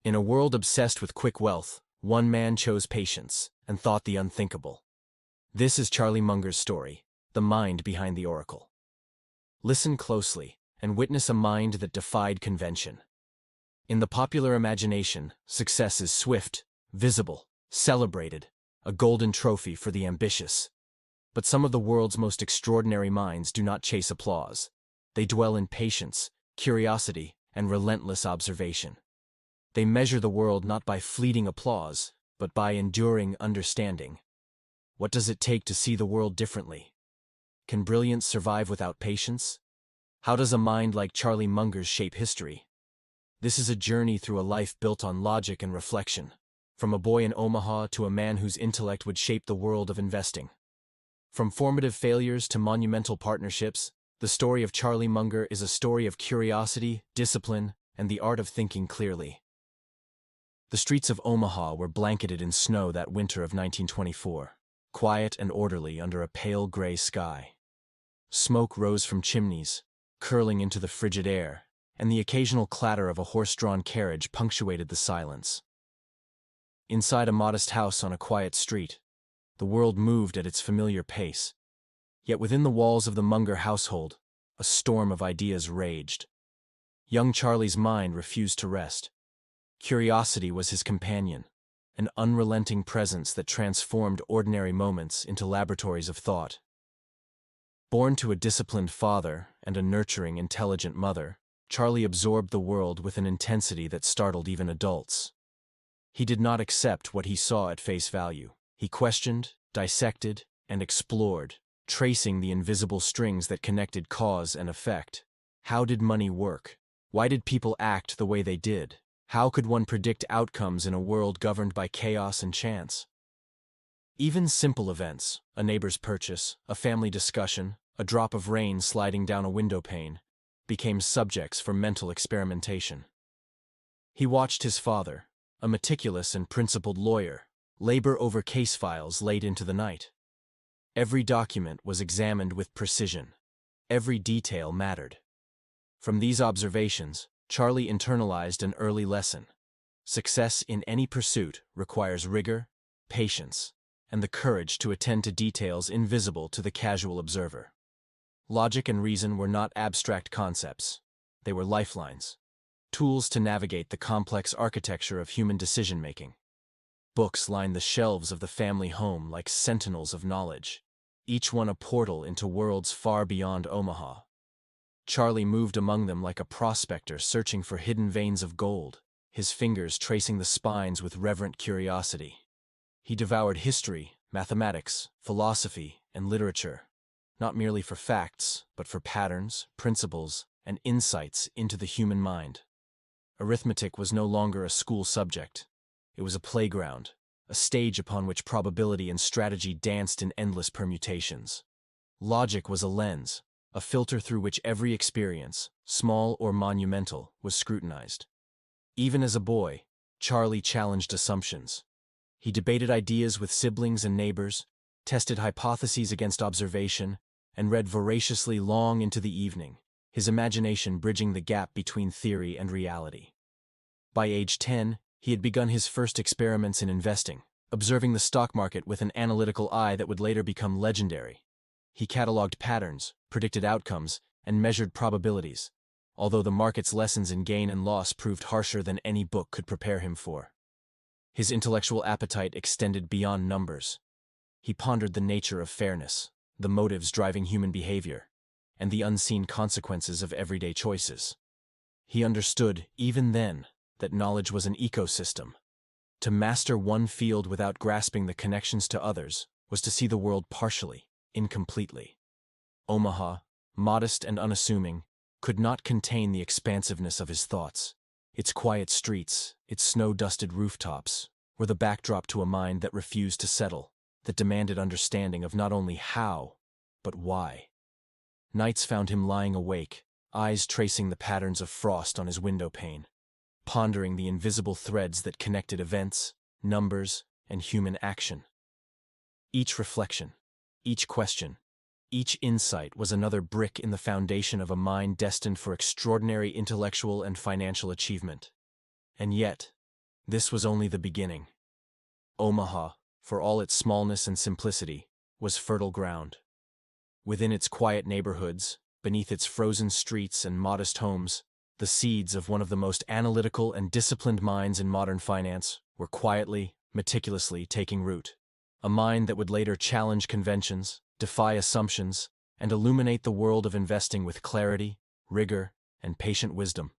In a world obsessed with quick wealth, one man chose patience and thought the unthinkable. This is Charlie Munger's story, the mind behind the oracle. Listen closely and witness a mind that defied convention. In the popular imagination, success is swift, visible, celebrated, a golden trophy for the ambitious. But some of the world's most extraordinary minds do not chase applause. They dwell in patience, curiosity, and relentless observation. They measure the world not by fleeting applause, but by enduring understanding. What does it take to see the world differently? Can brilliance survive without patience? How does a mind like Charlie Munger's shape history? This is a journey through a life built on logic and reflection, from a boy in Omaha to a man whose intellect would shape the world of investing. From formative failures to monumental partnerships, the story of Charlie Munger is a story of curiosity, discipline, and the art of thinking clearly. The streets of Omaha were blanketed in snow that winter of 1924, quiet and orderly under a pale gray sky. Smoke rose from chimneys, curling into the frigid air, and the occasional clatter of a horse-drawn carriage punctuated the silence. Inside a modest house on a quiet street, the world moved at its familiar pace. Yet within the walls of the Munger household, a storm of ideas raged. Young Charlie's mind refused to rest. Curiosity was his companion, an unrelenting presence that transformed ordinary moments into laboratories of thought. Born to a disciplined father and a nurturing, intelligent mother, Charlie absorbed the world with an intensity that startled even adults. He did not accept what he saw at face value. He questioned, dissected, and explored, tracing the invisible strings that connected cause and effect. How did money work? Why did people act the way they did? How could one predict outcomes in a world governed by chaos and chance? Even simple events, a neighbor's purchase, a family discussion, a drop of rain sliding down a window pane, became subjects for mental experimentation. He watched his father, a meticulous and principled lawyer, labor over case files late into the night. Every document was examined with precision. Every detail mattered. From these observations, Charlie internalized an early lesson. Success in any pursuit requires rigor, patience, and the courage to attend to details invisible to the casual observer. Logic and reason were not abstract concepts. They were lifelines, tools to navigate the complex architecture of human decision-making. Books lined the shelves of the family home like sentinels of knowledge, each one a portal into worlds far beyond Omaha. Charlie moved among them like a prospector searching for hidden veins of gold, his fingers tracing the spines with reverent curiosity. He devoured history, mathematics, philosophy, and literature, not merely for facts, but for patterns, principles, and insights into the human mind. Arithmetic was no longer a school subject. It was a playground, a stage upon which probability and strategy danced in endless permutations. Logic was a lens, a filter through which every experience, small or monumental, was scrutinized. Even as a boy, Charlie challenged assumptions. He debated ideas with siblings and neighbors, tested hypotheses against observation, and read voraciously long into the evening, his imagination bridging the gap between theory and reality. By age 10, he had begun his first experiments in investing, observing the stock market with an analytical eye that would later become legendary. He cataloged patterns, predicted outcomes, and measured probabilities, although the market's lessons in gain and loss proved harsher than any book could prepare him for. His intellectual appetite extended beyond numbers. He pondered the nature of fairness, the motives driving human behavior, and the unseen consequences of everyday choices. He understood, even then, that knowledge was an ecosystem. To master one field without grasping the connections to others was to see the world partially, incompletely. Omaha, modest and unassuming, could not contain the expansiveness of his thoughts. Its quiet streets, its snow-dusted rooftops, were the backdrop to a mind that refused to settle, that demanded understanding of not only how, but why. Nights found him lying awake, eyes tracing the patterns of frost on his window pane, pondering the invisible threads that connected events, numbers, and human action. Each reflection, each question, each insight was another brick in the foundation of a mind destined for extraordinary intellectual and financial achievement. And yet, This was only the beginning. Omaha, for all its smallness and simplicity, was fertile ground. Within its quiet neighborhoods, beneath its frozen streets and modest homes, the seeds of one of the most analytical and disciplined minds in modern finance were quietly, meticulously taking root. A mind that would later challenge conventions, defy assumptions, and illuminate the world of investing with clarity, rigor, and patient wisdom.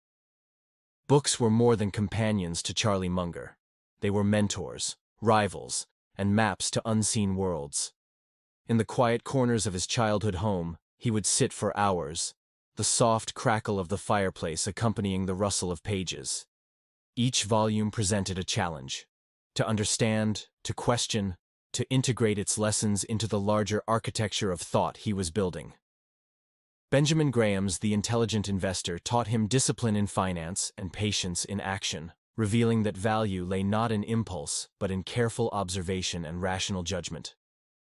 Books were more than companions to Charlie Munger. They were mentors, rivals, and maps to unseen worlds. In the quiet corners of his childhood home, he would sit for hours, the soft crackle of the fireplace accompanying the rustle of pages. Each volume presented a challenge: to understand, to question, to integrate its lessons into the larger architecture of thought he was building. Benjamin Graham's The Intelligent Investor taught him discipline in finance and patience in action, revealing that value lay not in impulse but in careful observation and rational judgment.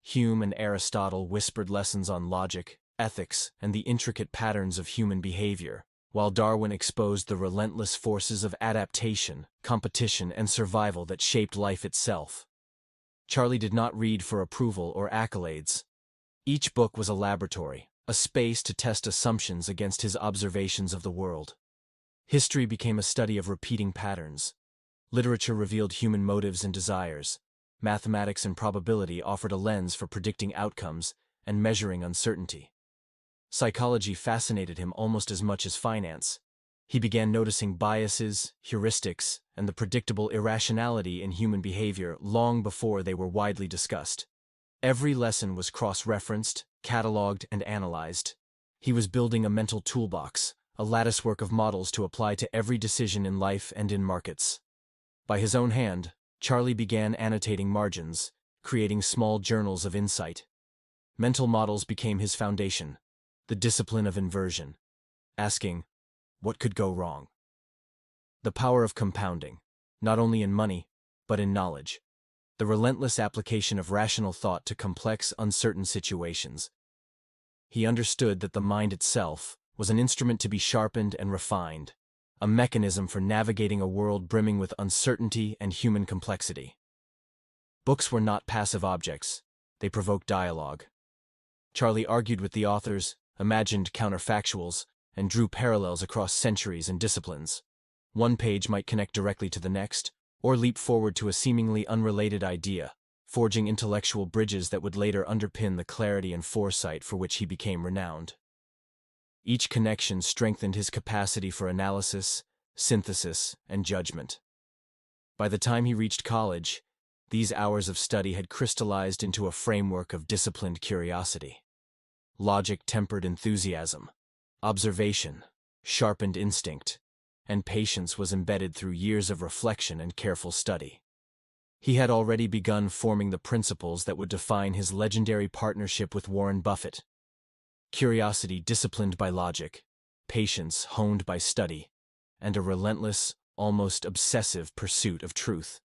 Hume and Aristotle whispered lessons on logic, ethics, and the intricate patterns of human behavior, while Darwin exposed the relentless forces of adaptation, competition, and survival that shaped life itself. Charlie did not read for approval or accolades. Each book was a laboratory, a space to test assumptions against his observations of the world. History became a study of repeating patterns. Literature revealed human motives and desires. Mathematics and probability offered a lens for predicting outcomes and measuring uncertainty. Psychology fascinated him almost as much as finance. He began noticing biases, heuristics, and the predictable irrationality in human behavior long before they were widely discussed. Every lesson was cross-referenced, cataloged, and analyzed. He was building a mental toolbox, a latticework of models to apply to every decision in life and in markets. By his own hand, Charlie began annotating margins, creating small journals of insight. Mental models became his foundation, the discipline of inversion, asking, what could go wrong? The power of compounding, not only in money, but in knowledge. The relentless application of rational thought to complex, uncertain situations. He understood that the mind itself was an instrument to be sharpened and refined, a mechanism for navigating a world brimming with uncertainty and human complexity. Books were not passive objects. They provoked dialogue. Charlie argued with the authors, imagined counterfactuals, and drew parallels across centuries and disciplines. One page might connect directly to the next, or leap forward to a seemingly unrelated idea, forging intellectual bridges that would later underpin the clarity and foresight for which he became renowned. Each connection strengthened his capacity for analysis, synthesis, and judgment. By the time he reached college, these hours of study had crystallized into a framework of disciplined curiosity. Logic tempered enthusiasm, observation sharpened instinct, and patience was embedded through years of reflection and careful study. He had already begun forming the principles that would define his legendary partnership with Warren Buffett. Curiosity disciplined by logic, patience honed by study, and a relentless, almost obsessive pursuit of truth.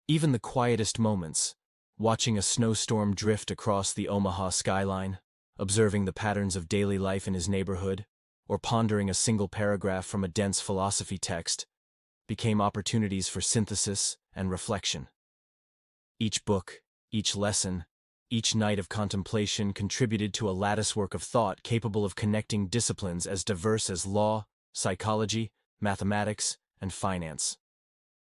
Even the quietest moments, watching a snowstorm drift across the Omaha skyline, observing the patterns of daily life in his neighborhood, or pondering a single paragraph from a dense philosophy text, became opportunities for synthesis and reflection. Each book, each lesson, each night of contemplation contributed to a latticework of thought capable of connecting disciplines as diverse as law, psychology, mathematics, and finance.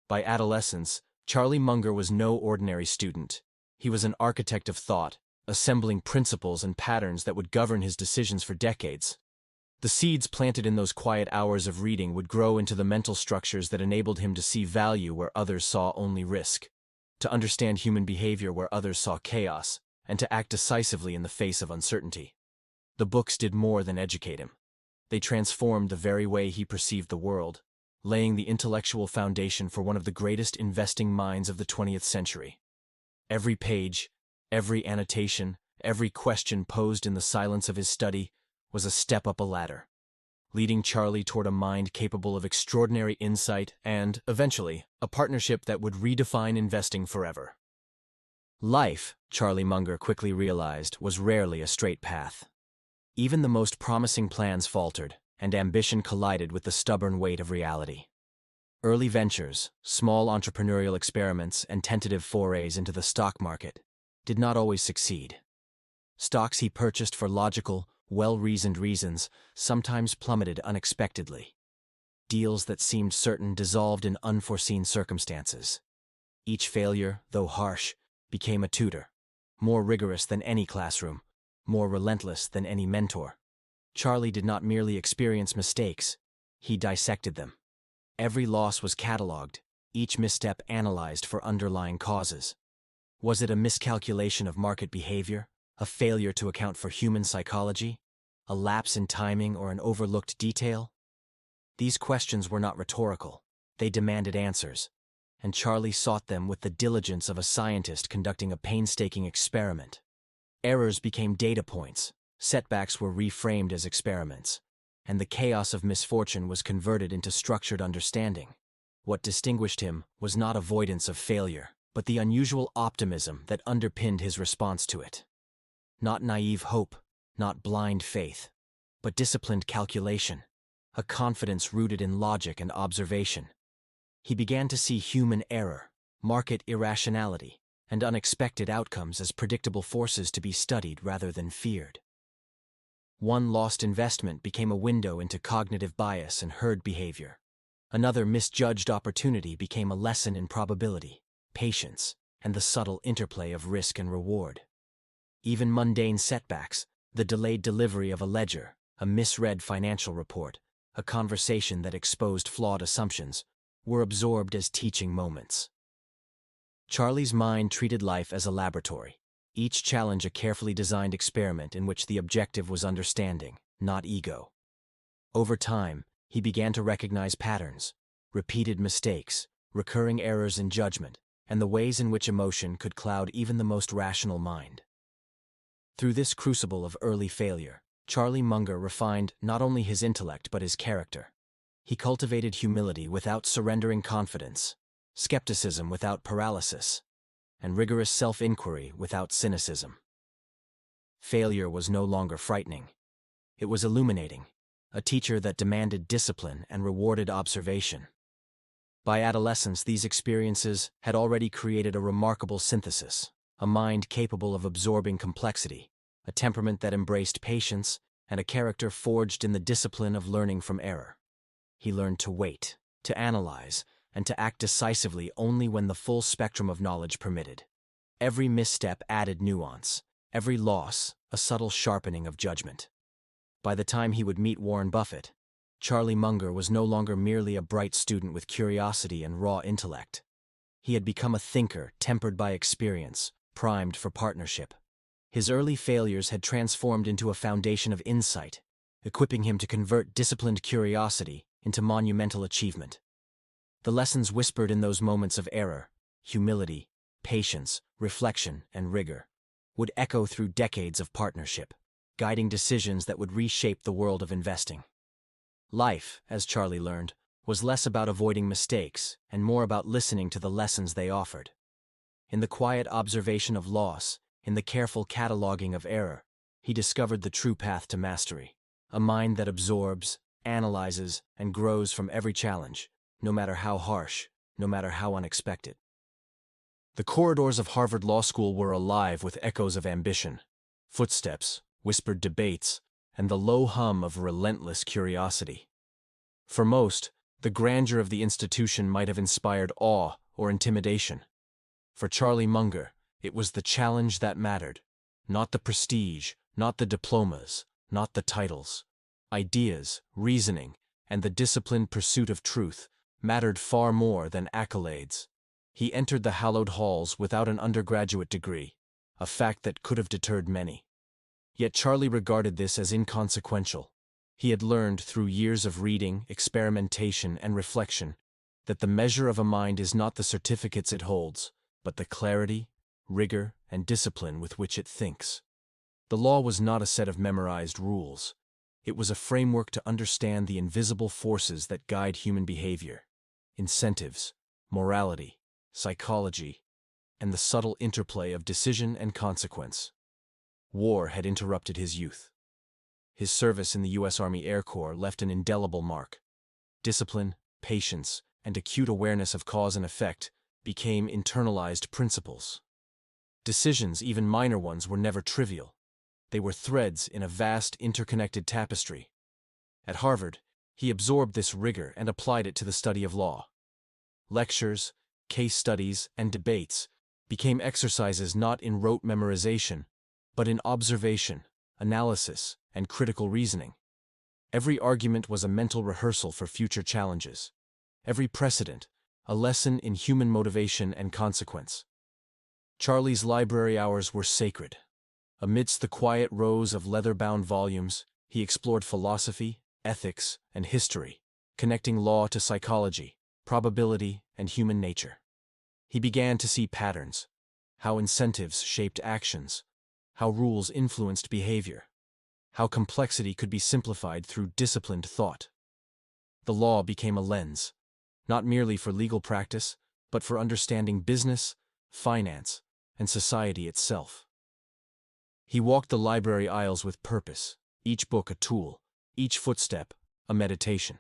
By adolescence, Charlie Munger was no ordinary student. He was an architect of thought, assembling principles and patterns that would govern his decisions for decades. The seeds planted in those quiet hours of reading would grow into the mental structures that enabled him to see value where others saw only risk, to understand human behavior where others saw chaos, and to act decisively in the face of uncertainty. The books did more than educate him. They transformed the very way he perceived the world, laying the intellectual foundation for one of the greatest investing minds of the 20th century. Every page, every annotation, every question posed in the silence of his study was a step up a ladder, leading Charlie toward a mind capable of extraordinary insight and, eventually, a partnership that would redefine investing forever. Life, Charlie Munger quickly realized, was rarely a straight path. Even the most promising plans faltered, and ambition collided with the stubborn weight of reality. Early ventures, small entrepreneurial experiments, and tentative forays into the stock market did not always succeed. Stocks he purchased for logical, well-reasoned reasons sometimes plummeted unexpectedly. Deals that seemed certain dissolved in unforeseen circumstances. Each failure, though harsh, became a tutor, more rigorous than any classroom, more relentless than any mentor. Charlie did not merely experience mistakes, he dissected them. Every loss was catalogued, each misstep analyzed for underlying causes. Was it a miscalculation of market behavior, a failure to account for human psychology, a lapse in timing, or an overlooked detail? These questions were not rhetorical, they demanded answers, and Charlie sought them with the diligence of a scientist conducting a painstaking experiment. Errors became data points, setbacks were reframed as experiments, and the chaos of misfortune was converted into structured understanding. What distinguished him was not avoidance of failure, but the unusual optimism that underpinned his response to it. Not naive hope, not blind faith, but disciplined calculation, a confidence rooted in logic and observation. He began to see human error, market irrationality, and unexpected outcomes as predictable forces to be studied rather than feared. One lost investment became a window into cognitive bias and herd behavior. Another misjudged opportunity became a lesson in probability, patience, and the subtle interplay of risk and reward. Even mundane setbacks, the delayed delivery of a ledger, a misread financial report, a conversation that exposed flawed assumptions, were absorbed as teaching moments. Charlie's mind treated life as a laboratory, each challenge a carefully designed experiment in which the objective was understanding, not ego. Over time, he began to recognize patterns, repeated mistakes, recurring errors in judgment, and the ways in which emotion could cloud even the most rational mind. Through this crucible of early failure, Charlie Munger refined not only his intellect but his character. He cultivated humility without surrendering confidence, skepticism without paralysis, and rigorous self-inquiry without cynicism. Failure was no longer frightening. It was illuminating, a teacher that demanded discipline and rewarded observation. By adolescence, these experiences had already created a remarkable synthesis, a mind capable of absorbing complexity, a temperament that embraced patience, and a character forged in the discipline of learning from error. He learned to wait, to analyze, and to act decisively only when the full spectrum of knowledge permitted. Every misstep added nuance, every loss a subtle sharpening of judgment. By the time he would meet Warren Buffett, Charlie Munger was no longer merely a bright student with curiosity and raw intellect. He had become a thinker tempered by experience, primed for partnership. His early failures had transformed into a foundation of insight, equipping him to convert disciplined curiosity into monumental achievement. The lessons whispered in those moments of error, humility, patience, reflection, and rigor, would echo through decades of partnership, guiding decisions that would reshape the world of investing. Life, as Charlie learned, was less about avoiding mistakes and more about listening to the lessons they offered. In the quiet observation of loss, in the careful cataloging of error, he discovered the true path to mastery, a mind that absorbs, analyzes, and grows from every challenge, no matter how harsh, no matter how unexpected. The corridors of Harvard Law School were alive with echoes of ambition, footsteps, whispered debates, and the low hum of relentless curiosity. For most, the grandeur of the institution might have inspired awe or intimidation. For Charlie Munger, it was the challenge that mattered, not the prestige, not the diplomas, not the titles. Ideas, reasoning, and the disciplined pursuit of truth mattered far more than accolades. He entered the hallowed halls without an undergraduate degree, a fact that could have deterred many. Yet Charlie regarded this as inconsequential. He had learned through years of reading, experimentation, and reflection that the measure of a mind is not the certificates it holds, but the clarity, rigor, and discipline with which it thinks. The law was not a set of memorized rules. It was a framework to understand the invisible forces that guide human behavior, incentives, morality, psychology, and the subtle interplay of decision and consequence. War had interrupted his youth. His service in the U.S. Army Air Corps left an indelible mark. Discipline, patience, and acute awareness of cause and effect became internalized principles. Decisions, even minor ones, were never trivial. They were threads in a vast interconnected tapestry. At Harvard, he absorbed this rigor and applied it to the study of law. Lectures, case studies, and debates became exercises not in rote memorization, but in observation, analysis, and critical reasoning. Every argument was a mental rehearsal for future challenges. Every precedent, a lesson in human motivation and consequence. Charlie's library hours were sacred. Amidst the quiet rows of leather-bound volumes, he explored philosophy, ethics, and history, connecting law to psychology, probability, and human nature. He began to see patterns, how incentives shaped actions, how rules influenced behavior, how complexity could be simplified through disciplined thought. The law became a lens, not merely for legal practice, but for understanding business, finance, and society itself. He walked the library aisles with purpose, each book a tool, each footstep a meditation.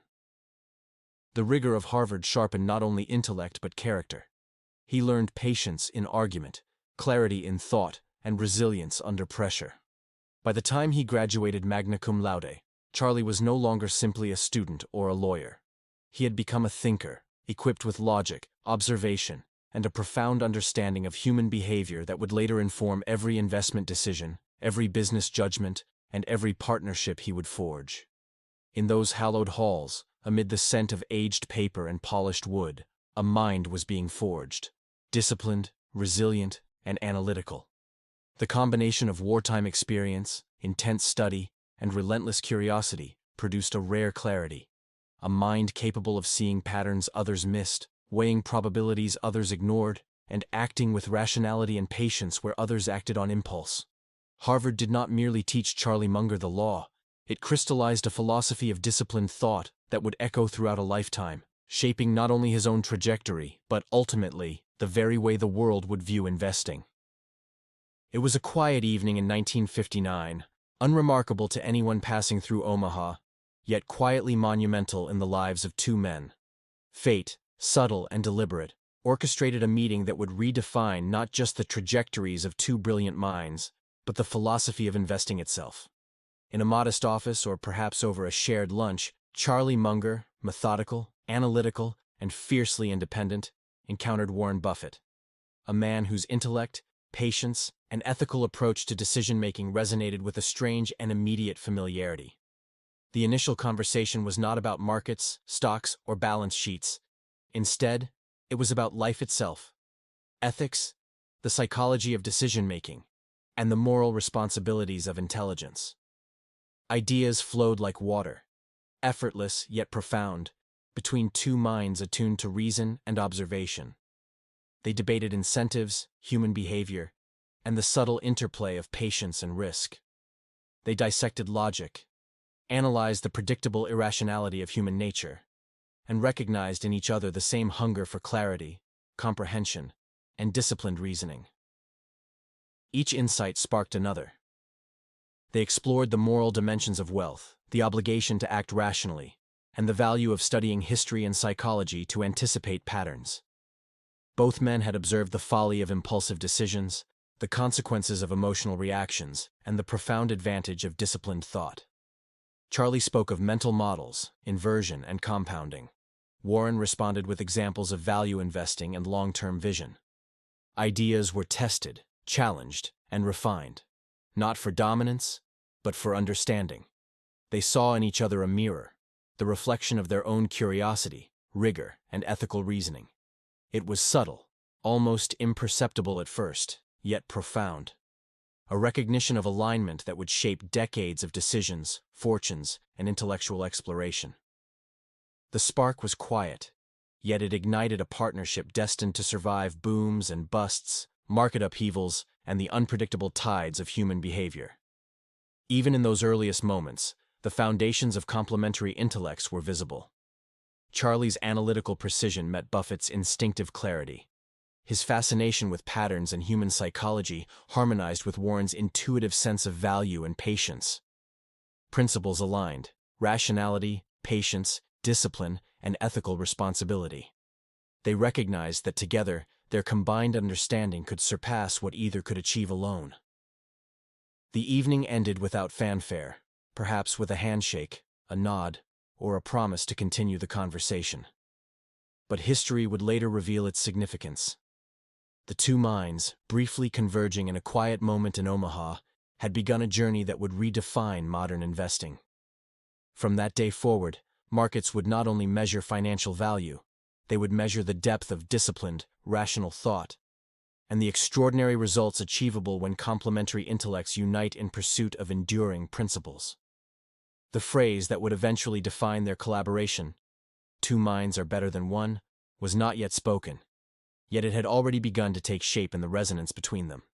The rigor of Harvard sharpened not only intellect but character. He learned patience in argument, clarity in thought, and resilience under pressure. By the time he graduated magna cum laude, Charlie was no longer simply a student or a lawyer. He had become a thinker, equipped with logic, observation, and a profound understanding of human behavior that would later inform every investment decision, every business judgment, and every partnership he would forge. In those hallowed halls, amid the scent of aged paper and polished wood, a mind was being forged, disciplined, resilient, and analytical. The combination of wartime experience, intense study, and relentless curiosity produced a rare clarity, a mind capable of seeing patterns others missed, weighing probabilities others ignored, and acting with rationality and patience where others acted on impulse. Harvard did not merely teach Charlie Munger the law, it crystallized a philosophy of disciplined thought that would echo throughout a lifetime, shaping not only his own trajectory, but ultimately, the very way the world would view investing. It was a quiet evening in 1959, unremarkable to anyone passing through Omaha, yet quietly monumental in the lives of two men. Fate, subtle and deliberate, orchestrated a meeting that would redefine not just the trajectories of two brilliant minds, but the philosophy of investing itself. In a modest office, or perhaps over a shared lunch, Charlie Munger, methodical, analytical, and fiercely independent, encountered Warren Buffett, a man whose intellect, patience, and ethical approach to decision-making resonated with a strange and immediate familiarity. The initial conversation was not about markets, stocks, or balance sheets. Instead, it was about life itself, ethics, the psychology of decision-making, and the moral responsibilities of intelligence. Ideas flowed like water, effortless yet profound, between two minds attuned to reason and observation. They debated incentives, human behavior, and the subtle interplay of patience and risk. They dissected logic, analyzed the predictable irrationality of human nature, and recognized in each other the same hunger for clarity, comprehension, and disciplined reasoning. Each insight sparked another. They explored the moral dimensions of wealth, the obligation to act rationally, and the value of studying history and psychology to anticipate patterns. Both men had observed the folly of impulsive decisions, the consequences of emotional reactions, and the profound advantage of disciplined thought. Charlie spoke of mental models, inversion, and compounding. Warren responded with examples of value investing and long-term vision. Ideas were tested, challenged, and refined, not for dominance, but for understanding. They saw in each other a mirror, the reflection of their own curiosity, rigor, and ethical reasoning. It was subtle, almost imperceptible at first, yet profound. A recognition of alignment that would shape decades of decisions, fortunes, and intellectual exploration. The spark was quiet, yet it ignited a partnership destined to survive booms and busts, market upheavals, and the unpredictable tides of human behavior. Even in those earliest moments, the foundations of complementary intellects were visible. Charlie's analytical precision met Buffett's instinctive clarity. His fascination with patterns and human psychology harmonized with Warren's intuitive sense of value and patience. Principles aligned: rationality, patience, discipline, and ethical responsibility. They recognized that together, their combined understanding could surpass what either could achieve alone. The evening ended without fanfare, perhaps with a handshake, a nod, or a promise to continue the conversation. But history would later reveal its significance. The two minds, briefly converging in a quiet moment in Omaha, had begun a journey that would redefine modern investing. From that day forward, markets would not only measure financial value, they would measure the depth of disciplined, rational thought, and the extraordinary results achievable when complementary intellects unite in pursuit of enduring principles. The phrase that would eventually define their collaboration, "Two minds are better than one," was not yet spoken, yet it had already begun to take shape in the resonance between them.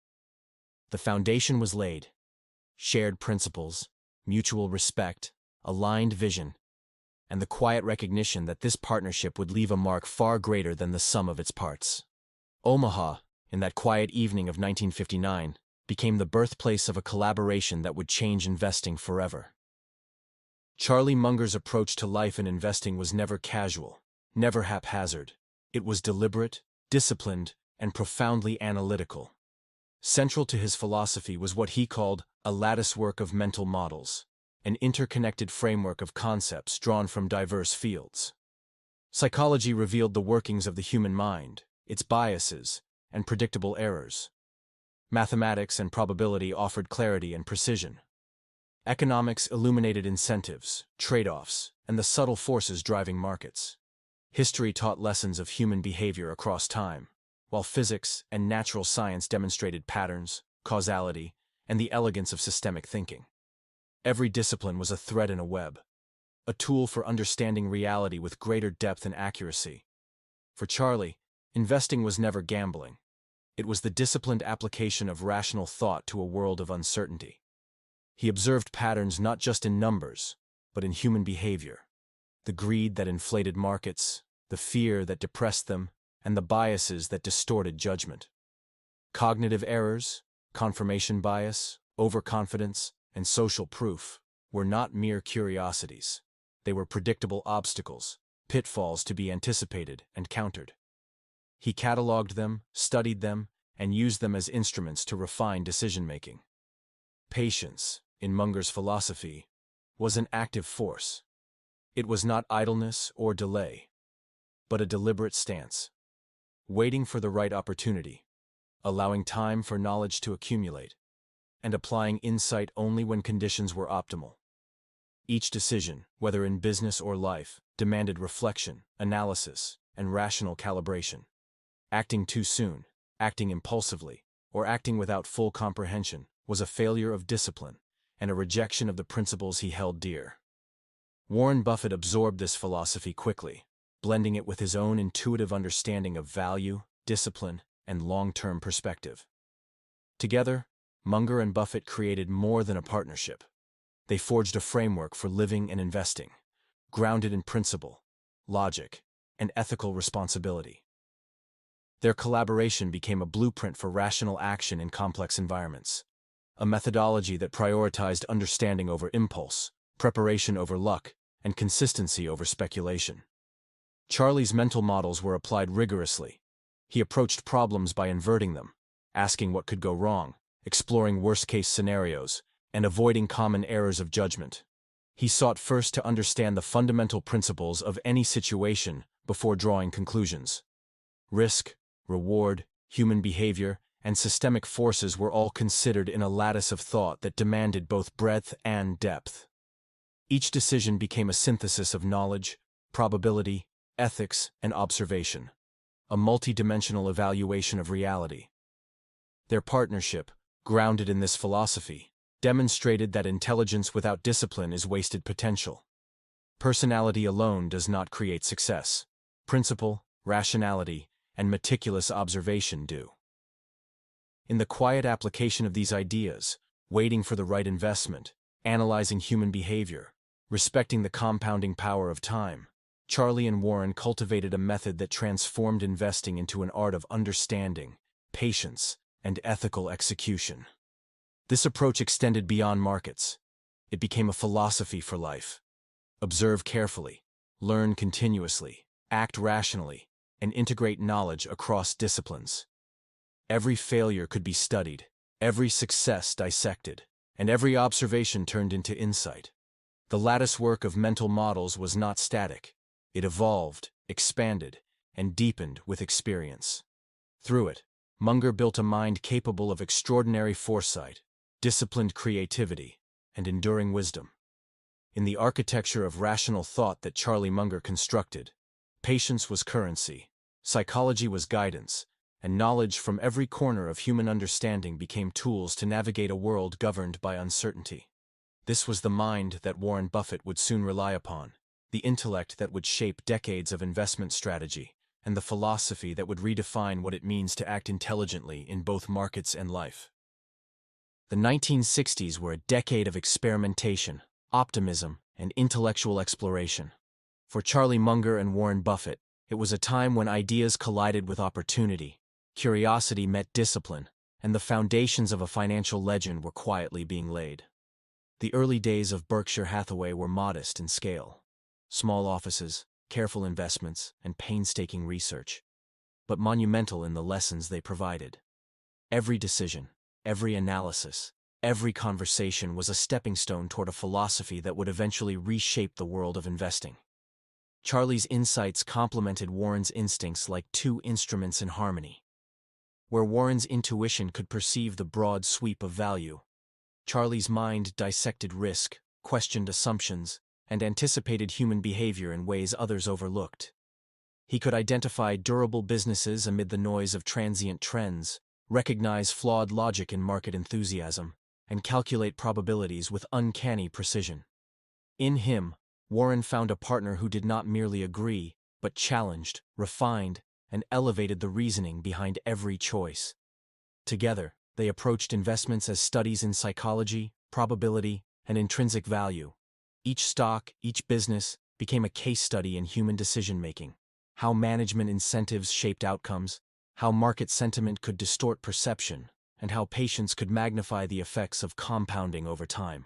The foundation was laid: shared principles, mutual respect, aligned vision, and the quiet recognition that this partnership would leave a mark far greater than the sum of its parts. Omaha, in that quiet evening of 1959, became the birthplace of a collaboration that would change investing forever. Charlie Munger's approach to life and investing was never casual, never haphazard. It was deliberate, disciplined, and profoundly analytical. Central to his philosophy was what he called a latticework of mental models, an interconnected framework of concepts drawn from diverse fields. Psychology revealed the workings of the human mind, its biases, and predictable errors. Mathematics and probability offered clarity and precision. Economics illuminated incentives, trade-offs, and the subtle forces driving markets. History taught lessons of human behavior across time, while physics and natural science demonstrated patterns, causality, and the elegance of systemic thinking. Every discipline was a thread in a web, a tool for understanding reality with greater depth and accuracy. For Charlie, investing was never gambling. It was the disciplined application of rational thought to a world of uncertainty. He observed patterns not just in numbers, but in human behavior: the greed that inflated markets, the fear that depressed them, and the biases that distorted judgment. Cognitive errors, confirmation bias, overconfidence, and social proof were not mere curiosities. They were predictable obstacles, pitfalls to be anticipated and countered. He cataloged them, studied them, and used them as instruments to refine decision-making. Patience, in Munger's philosophy, was an active force. It was not idleness or delay, but a deliberate stance, waiting for the right opportunity, allowing time for knowledge to accumulate, and applying insight only when conditions were optimal. Each decision, whether in business or life, demanded reflection, analysis, and rational calibration. Acting too soon, acting impulsively, or acting without full comprehension was a failure of discipline and a rejection of the principles he held dear. Warren Buffett absorbed this philosophy quickly, blending it with his own intuitive understanding of value, discipline, and long-term perspective. Together, Munger and Buffett created more than a partnership. They forged a framework for living and investing, grounded in principle, logic, and ethical responsibility. Their collaboration became a blueprint for rational action in complex environments, a methodology that prioritized understanding over impulse, preparation over luck, and consistency over speculation. Charlie's mental models were applied rigorously. He approached problems by inverting them, asking what could go wrong, exploring worst-case scenarios, and avoiding common errors of judgment. He sought first to understand the fundamental principles of any situation before drawing conclusions. Risk, reward, human behavior, and systemic forces were all considered in a lattice of thought that demanded both breadth and depth. Each decision became a synthesis of knowledge, probability, ethics, and observation, a multi-dimensional evaluation of reality. Their partnership, grounded in this philosophy, demonstrated that intelligence without discipline is wasted potential. Personality alone does not create success. Principle, rationality, and meticulous observation do. In the quiet application of these ideas, waiting for the right investment, analyzing human behavior, respecting the compounding power of time, Charlie and Warren cultivated a method that transformed investing into an art of understanding, patience, and ethical execution. This approach extended beyond markets. It became a philosophy for life. Observe carefully, learn continuously, act rationally, and integrate knowledge across disciplines. Every failure could be studied, every success dissected, and every observation turned into insight. The latticework of mental models was not static. It evolved, expanded, and deepened with experience. Through it, Munger built a mind capable of extraordinary foresight, disciplined creativity, and enduring wisdom. In the architecture of rational thought that Charlie Munger constructed, patience was currency, psychology was guidance, and knowledge from every corner of human understanding became tools to navigate a world governed by uncertainty. This was the mind that Warren Buffett would soon rely upon, the intellect that would shape decades of investment strategy, and the philosophy that would redefine what it means to act intelligently in both markets and life. The 1960s were a decade of experimentation, optimism, and intellectual exploration. For Charlie Munger and Warren Buffett, it was a time when ideas collided with opportunity, curiosity met discipline, and the foundations of a financial legend were quietly being laid. The early days of Berkshire Hathaway were modest in scale. Small offices, careful investments, and painstaking research, but monumental in the lessons they provided. Every decision, every analysis, every conversation was a stepping stone toward a philosophy that would eventually reshape the world of investing. Charlie's insights complemented Warren's instincts like two instruments in harmony. Where Warren's intuition could perceive the broad sweep of value, Charlie's mind dissected risk, questioned assumptions, and anticipated human behavior in ways others overlooked. He could identify durable businesses amid the noise of transient trends, recognize flawed logic in market enthusiasm, and calculate probabilities with uncanny precision. In him, Warren found a partner who did not merely agree, but challenged, refined, and elevated the reasoning behind every choice. Together, they approached investments as studies in psychology, probability, and intrinsic value. Each stock, each business, became a case study in human decision-making, how management incentives shaped outcomes, how market sentiment could distort perception, and how patience could magnify the effects of compounding over time.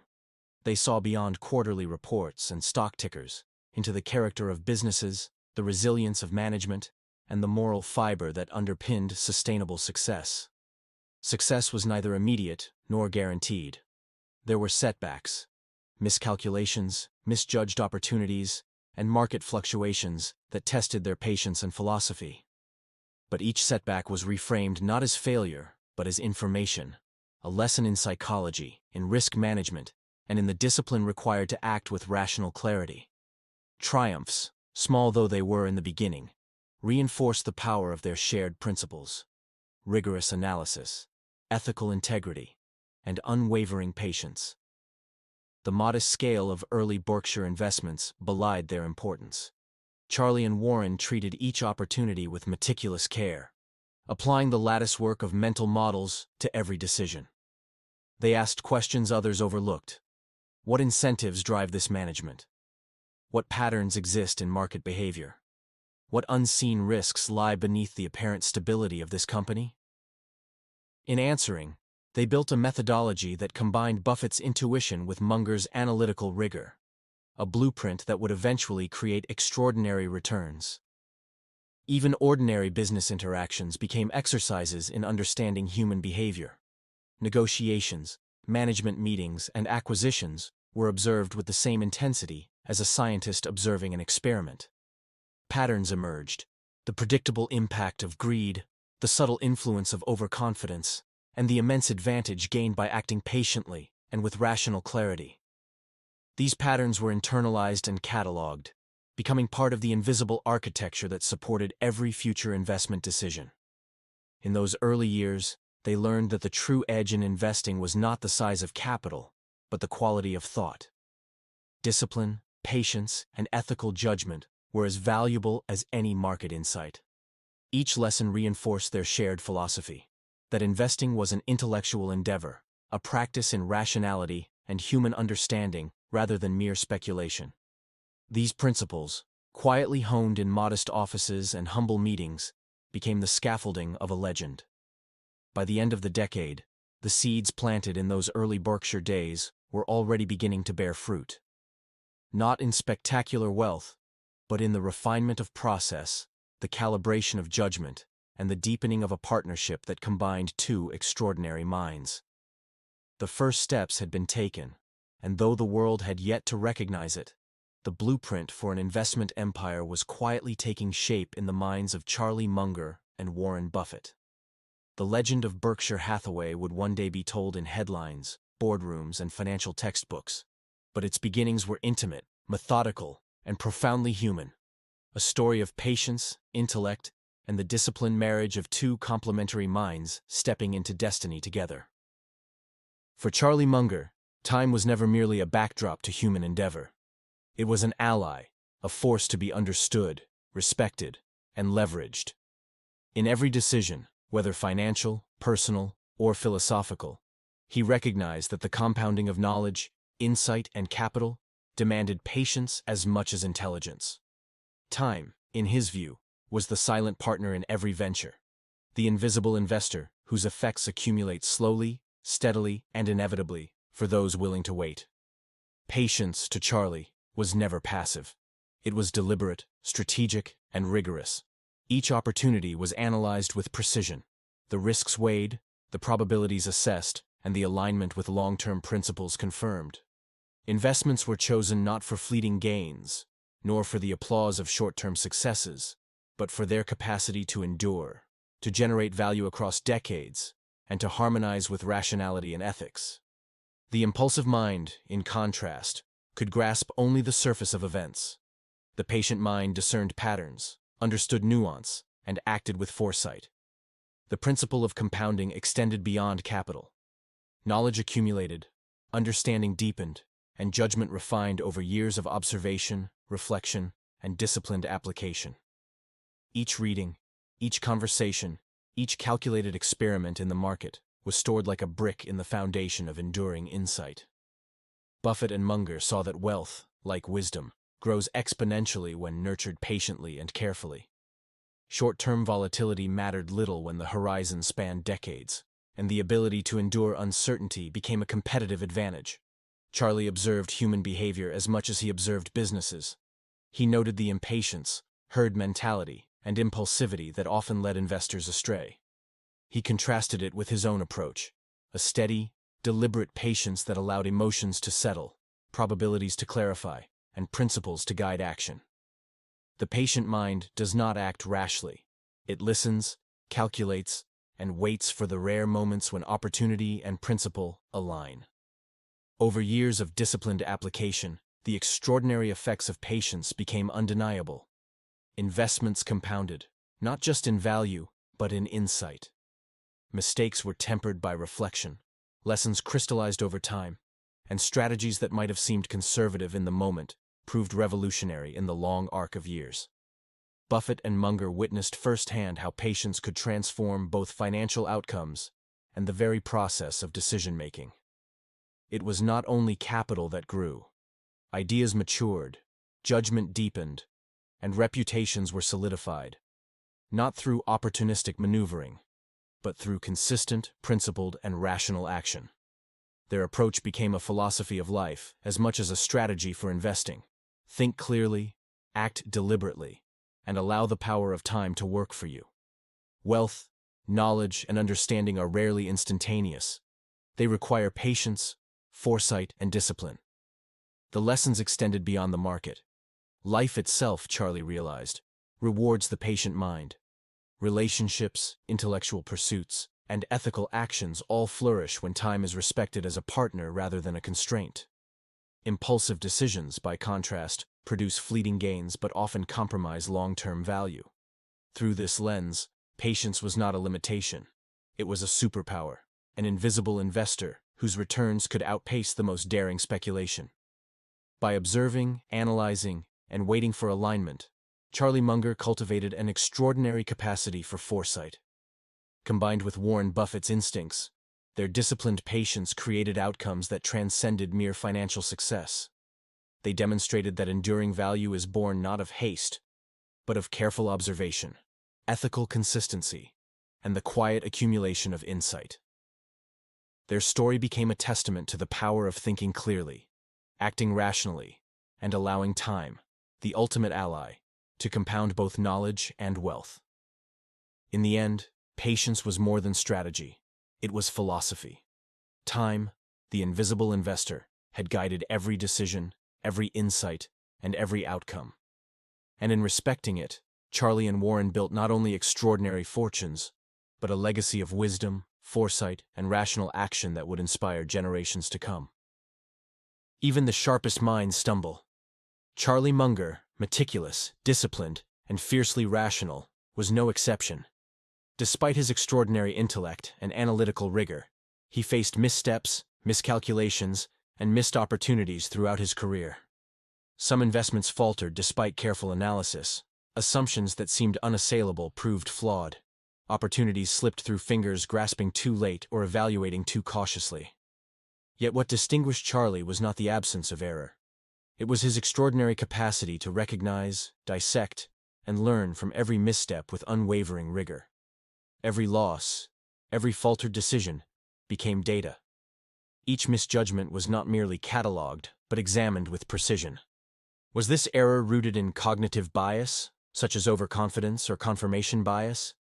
They saw beyond quarterly reports and stock tickers, into the character of businesses, the resilience of management, and the moral fiber that underpinned sustainable success. Success was neither immediate nor guaranteed. There were setbacks, miscalculations, misjudged opportunities, and market fluctuations that tested their patience and philosophy. But each setback was reframed not as failure, but as information, a lesson in psychology, in risk management, and in the discipline required to act with rational clarity. Triumphs, small though they were in the beginning, reinforced the power of their shared principles: rigorous analysis, ethical integrity, and unwavering patience. The modest scale of early Berkshire investments belied their importance. Charlie and Warren treated each opportunity with meticulous care, applying the latticework of mental models to every decision. They asked questions others overlooked. What incentives drive this management? What patterns exist in market behavior? What unseen risks lie beneath the apparent stability of this company? In answering, they built a methodology that combined Buffett's intuition with Munger's analytical rigor, a blueprint that would eventually create extraordinary returns. Even ordinary business interactions became exercises in understanding human behavior. Negotiations, management meetings, and acquisitions were observed with the same intensity as a scientist observing an experiment. Patterns emerged: the predictable impact of greed, the subtle influence of overconfidence, and the immense advantage gained by acting patiently and with rational clarity. These patterns were internalized and cataloged, becoming part of the invisible architecture that supported every future investment decision. In those early years, they learned that the true edge in investing was not the size of capital, but the quality of thought. Discipline, patience, and ethical judgment were as valuable as any market insight. Each lesson reinforced their shared philosophy: that investing was an intellectual endeavor, a practice in rationality and human understanding rather than mere speculation. These principles, quietly honed in modest offices and humble meetings, became the scaffolding of a legend. By the end of the decade, the seeds planted in those early Berkshire days were already beginning to bear fruit. Not in spectacular wealth, but in the refinement of process, the calibration of judgment, and the deepening of a partnership that combined two extraordinary minds. The first steps had been taken, and though the world had yet to recognize it, the blueprint for an investment empire was quietly taking shape in the minds of Charlie Munger and Warren Buffett. The legend of Berkshire Hathaway would one day be told in headlines, boardrooms, and financial textbooks, but its beginnings were intimate, methodical, and profoundly human. A story of patience, intellect, and the disciplined marriage of two complementary minds stepping into destiny together. For Charlie Munger, time was never merely a backdrop to human endeavor. It was an ally, a force to be understood, respected, and leveraged. In every decision, whether financial, personal, or philosophical, he recognized that the compounding of knowledge, insight, and capital demanded patience as much as intelligence. Time, in his view, was the silent partner in every venture, the invisible investor whose effects accumulate slowly, steadily, and inevitably for those willing to wait. Patience, to Charlie, was never passive. It was deliberate, strategic, and rigorous. Each opportunity was analyzed with precision, the risks weighed, the probabilities assessed, and the alignment with long-term principles confirmed. Investments were chosen not for fleeting gains, nor for the applause of short-term successes, but for their capacity to endure, to generate value across decades, and to harmonize with rationality and ethics. The impulsive mind, in contrast, could grasp only the surface of events. The patient mind discerned patterns, understood nuance, and acted with foresight. The principle of compounding extended beyond capital. Knowledge accumulated, understanding deepened, and judgment refined over years of observation, reflection, and disciplined application. Each reading, each conversation, each calculated experiment in the market was stored like a brick in the foundation of enduring insight. Buffett and Munger saw that wealth, like wisdom, grows exponentially when nurtured patiently and carefully. Short-term volatility mattered little when the horizon spanned decades, and the ability to endure uncertainty became a competitive advantage. Charlie observed human behavior as much as he observed businesses. He noted the impatience, herd mentality, and impulsivity that often led investors astray. He contrasted it with his own approach, a steady, deliberate patience that allowed emotions to settle, probabilities to clarify, and principles to guide action. The patient mind does not act rashly. It listens, calculates, and waits for the rare moments when opportunity and principle align. Over years of disciplined application, the extraordinary effects of patience became undeniable. Investments compounded, not just in value, but in insight. Mistakes were tempered by reflection, lessons crystallized over time, and strategies that might have seemed conservative in the moment proved revolutionary in the long arc of years. Buffett and Munger witnessed firsthand how patience could transform both financial outcomes and the very process of decision-making. It was not only capital that grew. Ideas matured, judgment deepened, and reputations were solidified, not through opportunistic maneuvering, but through consistent, principled, and rational action. Their approach became a philosophy of life as much as a strategy for investing. Think clearly, act deliberately, and allow the power of time to work for you. Wealth, knowledge, and understanding are rarely instantaneous. They require patience, foresight, and discipline. The lessons extended beyond the market. Life itself, Charlie realized, rewards the patient mind. Relationships, intellectual pursuits, and ethical actions all flourish when time is respected as a partner rather than a constraint. Impulsive decisions, by contrast, produce fleeting gains but often compromise long-term value. Through this lens, patience was not a limitation. It was a superpower, an invisible investor whose returns could outpace the most daring speculation. By observing, analyzing, and waiting for alignment, Charlie Munger cultivated an extraordinary capacity for foresight. Combined with Warren Buffett's instincts, their disciplined patience created outcomes that transcended mere financial success. They demonstrated that enduring value is born not of haste, but of careful observation, ethical consistency, and the quiet accumulation of insight. Their story became a testament to the power of thinking clearly, acting rationally, and allowing time, the ultimate ally, to compound both knowledge and wealth. In the end, patience was more than strategy. It was philosophy. Time, the invisible investor, had guided every decision, every insight, and every outcome. And in respecting it, Charlie and Warren built not only extraordinary fortunes, but a legacy of wisdom, foresight, and rational action that would inspire generations to come. Even the sharpest minds stumble. Charlie Munger, meticulous, disciplined, and fiercely rational, was no exception. Despite his extraordinary intellect and analytical rigor, he faced missteps, miscalculations, and missed opportunities throughout his career. Some investments faltered despite careful analysis. Assumptions that seemed unassailable proved flawed. Opportunities slipped through fingers grasping too late or evaluating too cautiously. Yet what distinguished Charlie was not the absence of error. It was his extraordinary capacity to recognize, dissect, and learn from every misstep with unwavering rigor. Every loss, every faltered decision, became data. Each misjudgment was not merely catalogued, but examined with precision. Was this error rooted in cognitive bias, such as overconfidence or confirmation bias?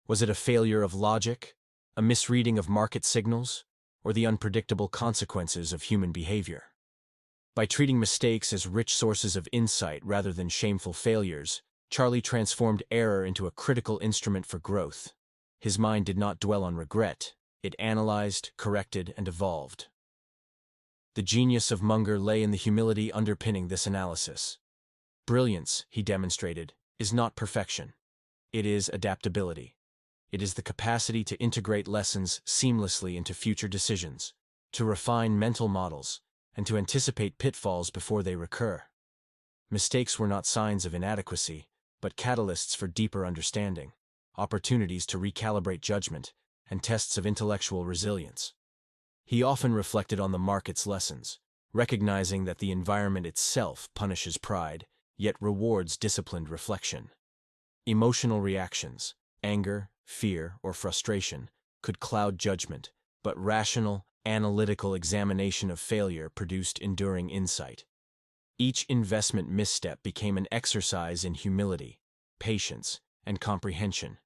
Was it a failure of logic, a misreading of market signals, or the unpredictable consequences of human behavior? By treating mistakes as rich sources of insight rather than shameful failures, Charlie transformed error into a critical instrument for growth. His mind did not dwell on regret. It analyzed, corrected, and evolved. The genius of Munger lay in the humility underpinning this analysis. Brilliance, he demonstrated, is not perfection. It is adaptability. It is the capacity to integrate lessons seamlessly into future decisions, to refine mental models, and to anticipate pitfalls before they recur. Mistakes were not signs of inadequacy, but catalysts for deeper understanding, opportunities to recalibrate judgment, and tests of intellectual resilience. He often reflected on the market's lessons, recognizing that the environment itself punishes pride, yet rewards disciplined reflection. Emotional reactions, anger, fear, or frustration, could cloud judgment, but rational, analytical examination of failure produced enduring insight. Each investment misstep became an exercise in humility, patience, and comprehension,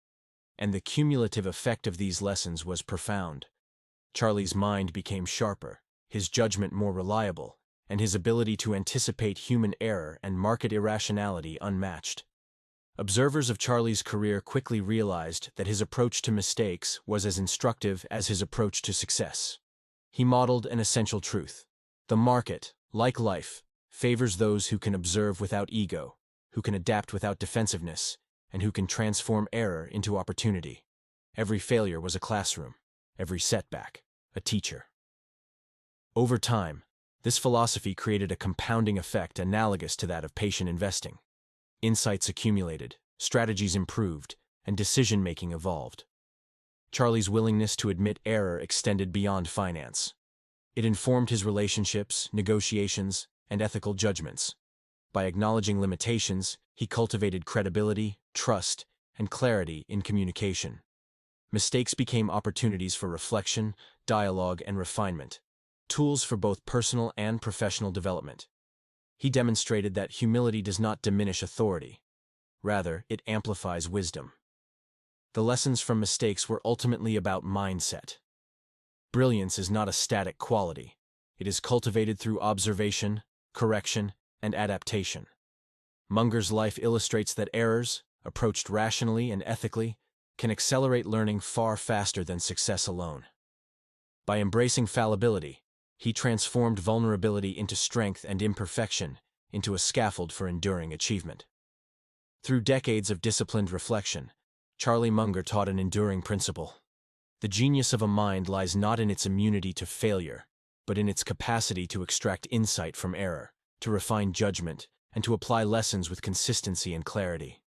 and the cumulative effect of these lessons was profound. Charlie's mind became sharper, his judgment more reliable, and his ability to anticipate human error and market irrationality unmatched. Observers of Charlie's career quickly realized that his approach to mistakes was as instructive as his approach to success. He modeled an essential truth. The market, like life, favors those who can observe without ego, who can adapt without defensiveness, and who can transform error into opportunity. Every failure was a classroom, every setback, a teacher. Over time, this philosophy created a compounding effect analogous to that of patient investing. Insights accumulated, strategies improved, and decision-making evolved. Charlie's willingness to admit error extended beyond finance. It informed his relationships, negotiations, and ethical judgments. By acknowledging limitations, he cultivated credibility, trust, and clarity in communication. Mistakes became opportunities for reflection, dialogue, and refinement, tools for both personal and professional development. He demonstrated that humility does not diminish authority. Rather, it amplifies wisdom. The lessons from mistakes were ultimately about mindset. Brilliance is not a static quality. It is cultivated through observation, correction, and adaptation. Munger's life illustrates that errors, approached rationally and ethically, can accelerate learning far faster than success alone. By embracing fallibility, he transformed vulnerability into strength and imperfection into a scaffold for enduring achievement. Through decades of disciplined reflection, Charlie Munger taught an enduring principle. The genius of a mind lies not in its immunity to failure, but in its capacity to extract insight from error, to refine judgment, and to apply lessons with consistency and clarity.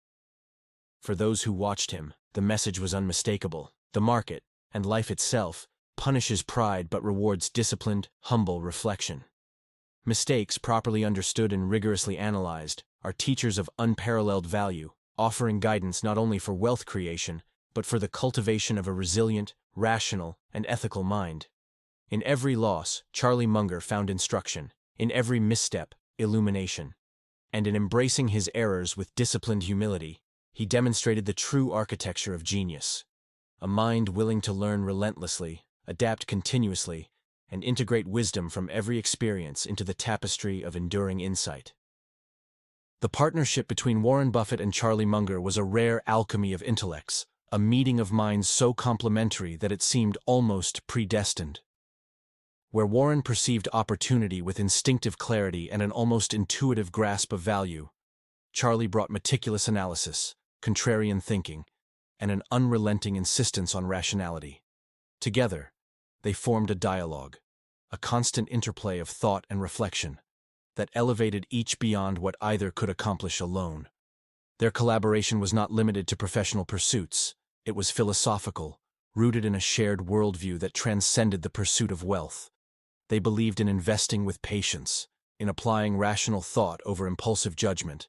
For those who watched him, the message was unmistakable. The market, and life itself, punishes pride but rewards disciplined, humble reflection. Mistakes, properly understood and rigorously analyzed, are teachers of unparalleled value, offering guidance not only for wealth creation, but for the cultivation of a resilient, rational, and ethical mind. In every loss, Charlie Munger found instruction. In every misstep, illumination. And in embracing his errors with disciplined humility, he demonstrated the true architecture of genius. A mind willing to learn relentlessly, adapt continuously, and integrate wisdom from every experience into the tapestry of enduring insight. The partnership between Warren Buffett and Charlie Munger was a rare alchemy of intellects, a meeting of minds so complementary that it seemed almost predestined. Where Warren perceived opportunity with instinctive clarity and an almost intuitive grasp of value, Charlie brought meticulous analysis, contrarian thinking, and an unrelenting insistence on rationality. Together, they formed a dialogue, a constant interplay of thought and reflection, that elevated each beyond what either could accomplish alone. Their collaboration was not limited to professional pursuits. It was philosophical, rooted in a shared worldview that transcended the pursuit of wealth. They believed in investing with patience, in applying rational thought over impulsive judgment,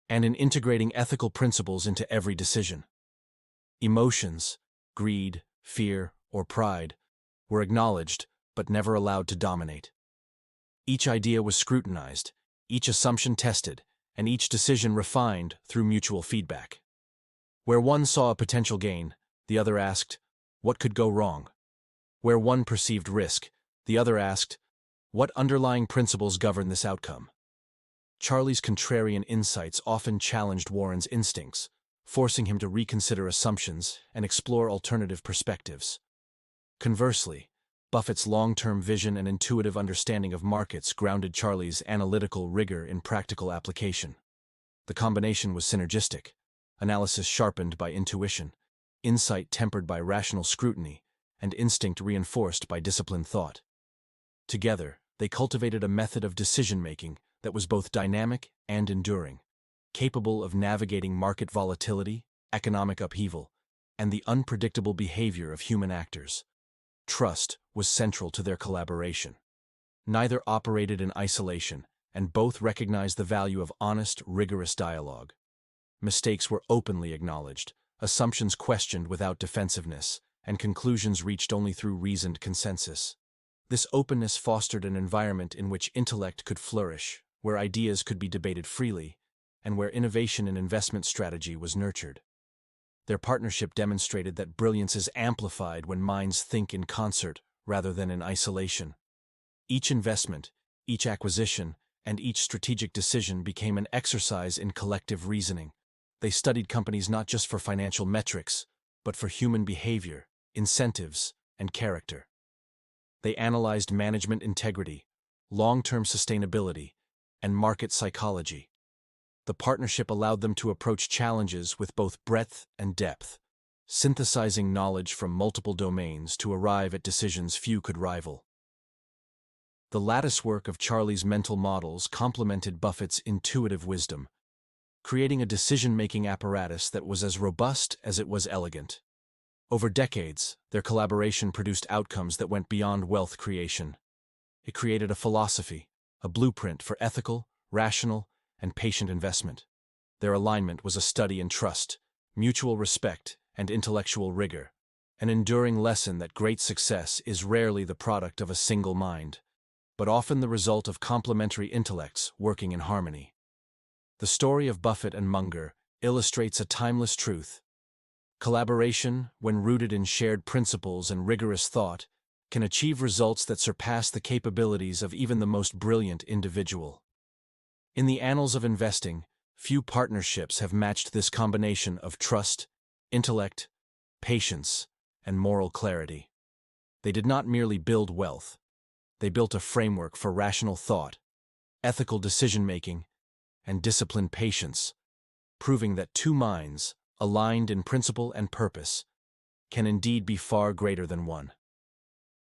and in integrating ethical principles into every decision. Emotions, greed, fear, or pride, were acknowledged but never allowed to dominate. Each idea was scrutinized, each assumption tested, and each decision refined through mutual feedback. Where one saw a potential gain, the other asked, what could go wrong? Where one perceived risk, the other asked, what underlying principles govern this outcome? Charlie's contrarian insights often challenged Warren's instincts, forcing him to reconsider assumptions and explore alternative perspectives. Conversely, Buffett's long-term vision and intuitive understanding of markets grounded Charlie's analytical rigor in practical application. The combination was synergistic, analysis sharpened by intuition, insight tempered by rational scrutiny, and instinct reinforced by disciplined thought. Together, they cultivated a method of decision-making that was both dynamic and enduring, capable of navigating market volatility, economic upheaval, and the unpredictable behavior of human actors. Trust was central to their collaboration. Neither operated in isolation, and both recognized the value of honest, rigorous dialogue. Mistakes were openly acknowledged, assumptions questioned without defensiveness, and conclusions reached only through reasoned consensus. This openness fostered an environment in which intellect could flourish, where ideas could be debated freely, and where innovation in investment strategy was nurtured. Their partnership demonstrated that brilliance is amplified when minds think in concert rather than in isolation. Each investment, each acquisition, and each strategic decision became an exercise in collective reasoning. They studied companies not just for financial metrics, but for human behavior, incentives, and character. They analyzed management integrity, long-term sustainability, and market psychology. The partnership allowed them to approach challenges with both breadth and depth, synthesizing knowledge from multiple domains to arrive at decisions few could rival. The latticework of Charlie's mental models complemented Buffett's intuitive wisdom, creating a decision-making apparatus that was as robust as it was elegant. Over decades, their collaboration produced outcomes that went beyond wealth creation. It created a philosophy, a blueprint for ethical, rational, and patient investment. Their alignment was a study in trust, mutual respect, and intellectual rigor, an enduring lesson that great success is rarely the product of a single mind, but often the result of complementary intellects working in harmony. The story of Buffett and Munger illustrates a timeless truth. Collaboration, when rooted in shared principles and rigorous thought, can achieve results that surpass the capabilities of even the most brilliant individual. In the annals of investing, few partnerships have matched this combination of trust, intellect, patience, and moral clarity. They did not merely build wealth. They built a framework for rational thought, ethical decision-making, and disciplined patience, proving that two minds, aligned in principle and purpose, can indeed be far greater than one.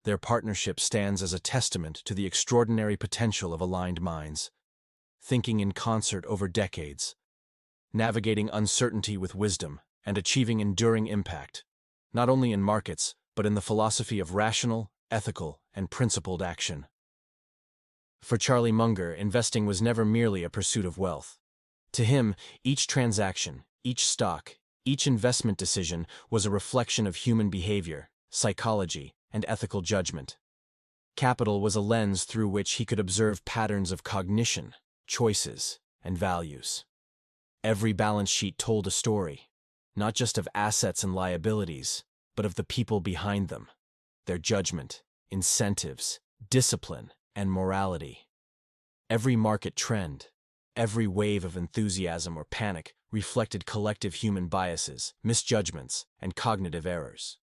Their partnership stands as a testament to the extraordinary potential of aligned minds, thinking in concert over decades, navigating uncertainty with wisdom, and achieving enduring impact, not only in markets, but in the philosophy of rational, ethical, and principled action. For Charlie Munger, investing was never merely a pursuit of wealth. To him, each transaction, each stock, each investment decision was a reflection of human behavior, psychology, and ethical judgment. Capital was a lens through which he could observe patterns of cognition, choices, and values. Every balance sheet told a story, not just of assets and liabilities, but of the people behind them, their judgment, incentives, discipline, and morality. Every market trend, every wave of enthusiasm or panic reflected collective human biases, misjudgments, and cognitive errors.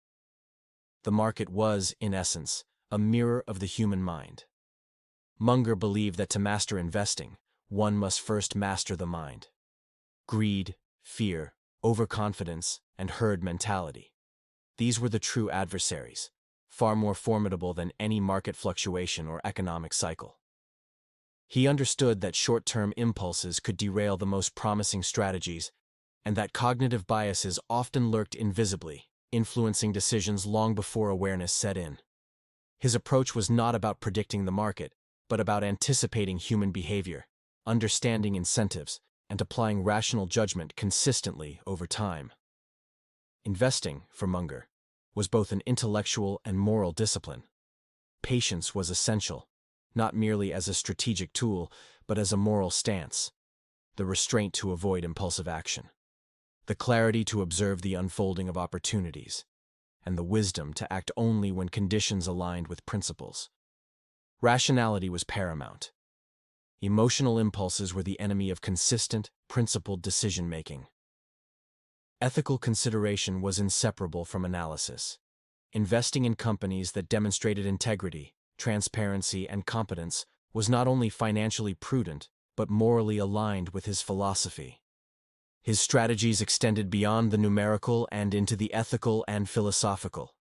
The market was, in essence, a mirror of the human mind. Munger believed that to master investing, one must first master the mind. Greed, fear, overconfidence, and herd mentality. These were the true adversaries, far more formidable than any market fluctuation or economic cycle. He understood that short-term impulses could derail the most promising strategies, and that cognitive biases often lurked invisibly, influencing decisions long before awareness set in. His approach was not about predicting the market, but about anticipating human behavior, understanding incentives, and applying rational judgment consistently over time. Investing, for Munger, was both an intellectual and moral discipline. Patience was essential, not merely as a strategic tool, but as a moral stance, the restraint to avoid impulsive action, the clarity to observe the unfolding of opportunities, and the wisdom to act only when conditions aligned with principles. Rationality was paramount. Emotional impulses were the enemy of consistent, principled decision-making. Ethical consideration was inseparable from analysis. Investing in companies that demonstrated integrity, transparency, and competence was not only financially prudent, but morally aligned with his philosophy. His strategies extended beyond the numerical and into the ethical and philosophical.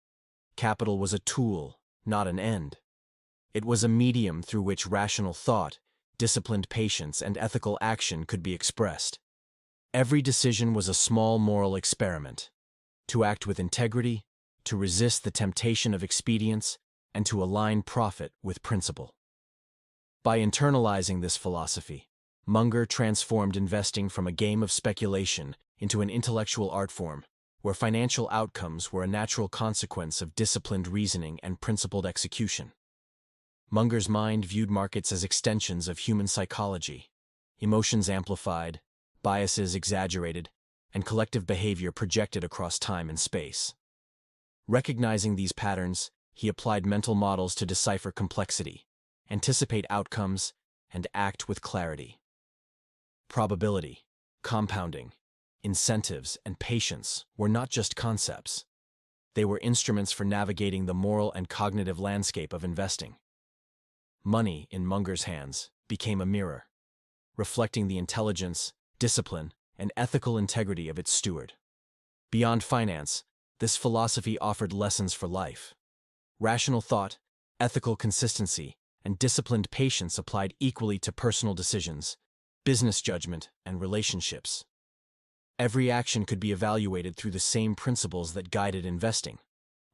Capital was a tool, not an end. It was a medium through which rational thought, disciplined patience, and ethical action could be expressed. Every decision was a small moral experiment, to act with integrity, to resist the temptation of expedience, and to align profit with principle. By internalizing this philosophy, Munger transformed investing from a game of speculation into an intellectual art form, where financial outcomes were a natural consequence of disciplined reasoning and principled execution. Munger's mind viewed markets as extensions of human psychology, emotions amplified, biases exaggerated, and collective behavior projected across time and space. Recognizing these patterns, he applied mental models to decipher complexity, anticipate outcomes, and act with clarity. Probability, compounding, incentives, and patience were not just concepts. They were instruments for navigating the moral and cognitive landscape of investing. Money, in Munger's hands, became a mirror, reflecting the intelligence, discipline, and ethical integrity of its steward. Beyond finance, this philosophy offered lessons for life. Rational thought, ethical consistency, and disciplined patience applied equally to personal decisions, business judgment, and relationships. Every action could be evaluated through the same principles that guided investing: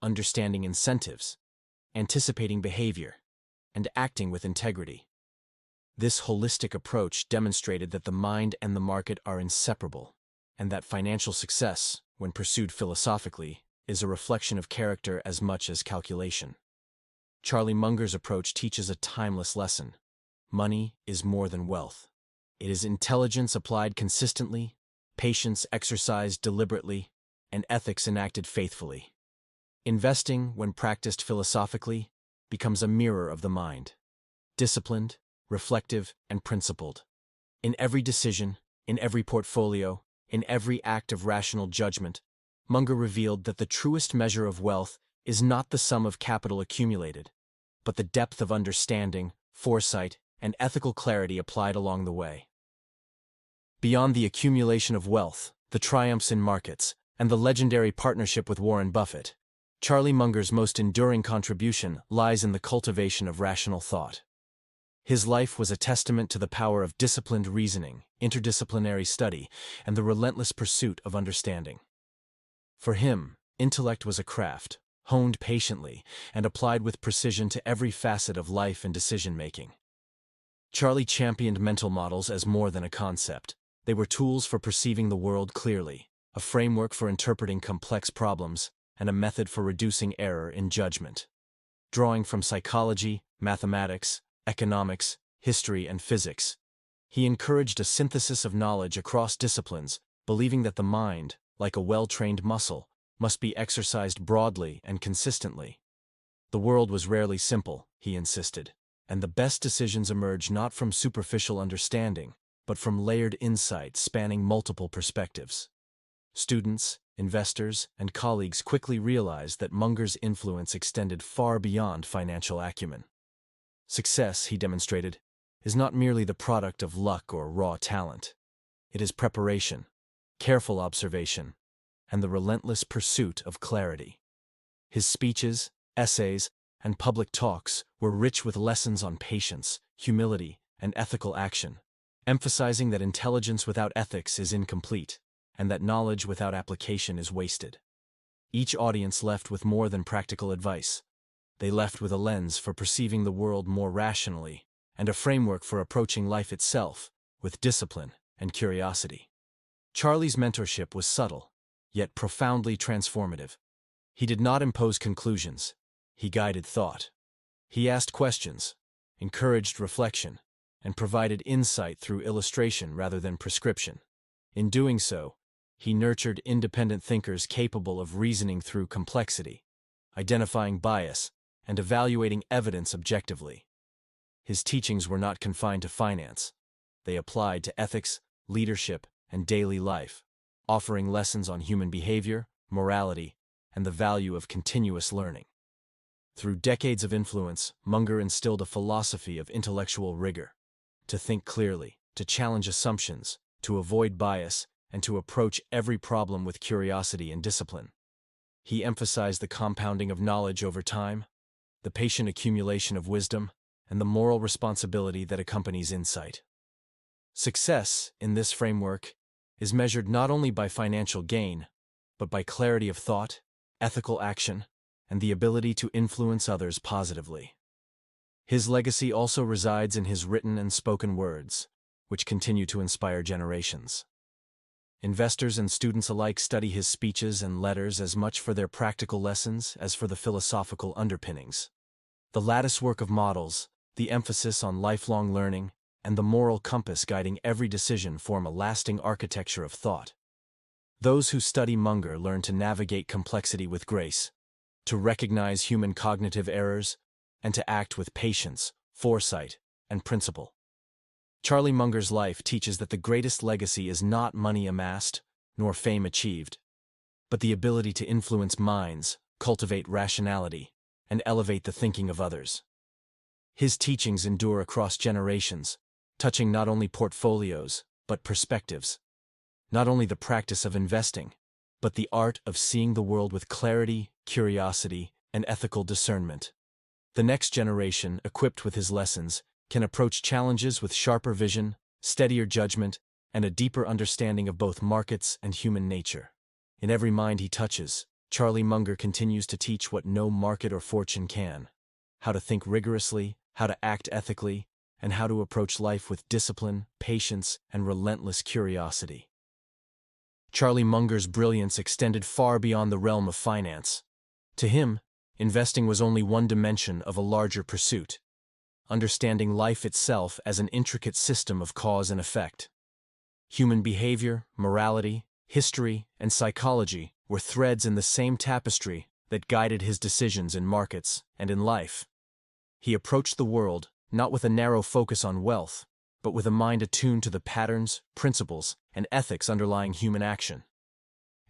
understanding incentives, anticipating behavior, and acting with integrity. This holistic approach demonstrated that the mind and the market are inseparable, and that financial success, when pursued philosophically, is a reflection of character as much as calculation. Charlie Munger's approach teaches a timeless lesson. Money is more than wealth. It is intelligence applied consistently, patience exercised deliberately, and ethics enacted faithfully. Investing, when practiced philosophically, becomes a mirror of the mind, disciplined, reflective, and principled. In every decision, in every portfolio, in every act of rational judgment, Munger revealed that the truest measure of wealth is not the sum of capital accumulated, but the depth of understanding, foresight, and ethical clarity applied along the way. Beyond the accumulation of wealth, the triumphs in markets, and the legendary partnership with Warren Buffett, Charlie Munger's most enduring contribution lies in the cultivation of rational thought. His life was a testament to the power of disciplined reasoning, interdisciplinary study, and the relentless pursuit of understanding. For him, intellect was a craft, honed patiently and applied with precision to every facet of life and decision-making. Charlie championed mental models as more than a concept. They were tools for perceiving the world clearly, a framework for interpreting complex problems, and a method for reducing error in judgment. Drawing from psychology, mathematics, economics, history, and physics, He encouraged a synthesis of knowledge across disciplines, believing that the mind, like a well-trained muscle, must be exercised broadly and consistently. The world was rarely simple, he insisted, and the best decisions emerge not from superficial understanding, but from layered insight spanning multiple perspectives. Students, investors, and colleagues quickly realized that Munger's influence extended far beyond financial acumen. Success, he demonstrated, is not merely the product of luck or raw talent. It is preparation, careful observation, and the relentless pursuit of clarity. His speeches, essays, and public talks were rich with lessons on patience, humility, and ethical action, emphasizing that intelligence without ethics is incomplete, and that knowledge without application is wasted. Each audience left with more than practical advice. They left with a lens for perceiving the world more rationally, and a framework for approaching life itself with discipline and curiosity. Charlie's mentorship was subtle, yet profoundly transformative. He did not impose conclusions. He guided thought. He asked questions, encouraged reflection, and provided insight through illustration rather than prescription. In doing so, he nurtured independent thinkers capable of reasoning through complexity, identifying bias, and evaluating evidence objectively. His teachings were not confined to finance. They applied to ethics, leadership, and daily life, offering lessons on human behavior, morality, and the value of continuous learning. Through decades of influence, Munger instilled a philosophy of intellectual rigor. To think clearly, to challenge assumptions, to avoid bias, and to approach every problem with curiosity and discipline. He emphasized the compounding of knowledge over time, the patient accumulation of wisdom, and the moral responsibility that accompanies insight. Success, in this framework, is measured not only by financial gain, but by clarity of thought, ethical action, and the ability to influence others positively. His legacy also resides in his written and spoken words, which continue to inspire generations. Investors and students alike study his speeches and letters as much for their practical lessons as for the philosophical underpinnings. The latticework of models, the emphasis on lifelong learning, and the moral compass guiding every decision form a lasting architecture of thought. Those who study Munger learn to navigate complexity with grace, to recognize human cognitive errors, and to act with patience, foresight, and principle. Charlie Munger's life teaches that the greatest legacy is not money amassed, nor fame achieved, but the ability to influence minds, cultivate rationality, and elevate the thinking of others. His teachings endure across generations, touching not only portfolios, but perspectives. Not only the practice of investing, but the art of seeing the world with clarity, curiosity, and ethical discernment. The next generation, equipped with his lessons, can approach challenges with sharper vision, steadier judgment, and a deeper understanding of both markets and human nature. In every mind he touches, Charlie Munger continues to teach what no market or fortune can: how to think rigorously, how to act ethically, and how to approach life with discipline, patience, and relentless curiosity. Charlie Munger's brilliance extended far beyond the realm of finance. To him, investing was only one dimension of a larger pursuit: understanding life itself as an intricate system of cause and effect. Human behavior, morality, history, and psychology were threads in the same tapestry that guided his decisions in markets and in life. He approached the world not with a narrow focus on wealth, but with a mind attuned to the patterns, principles, and ethics underlying human action.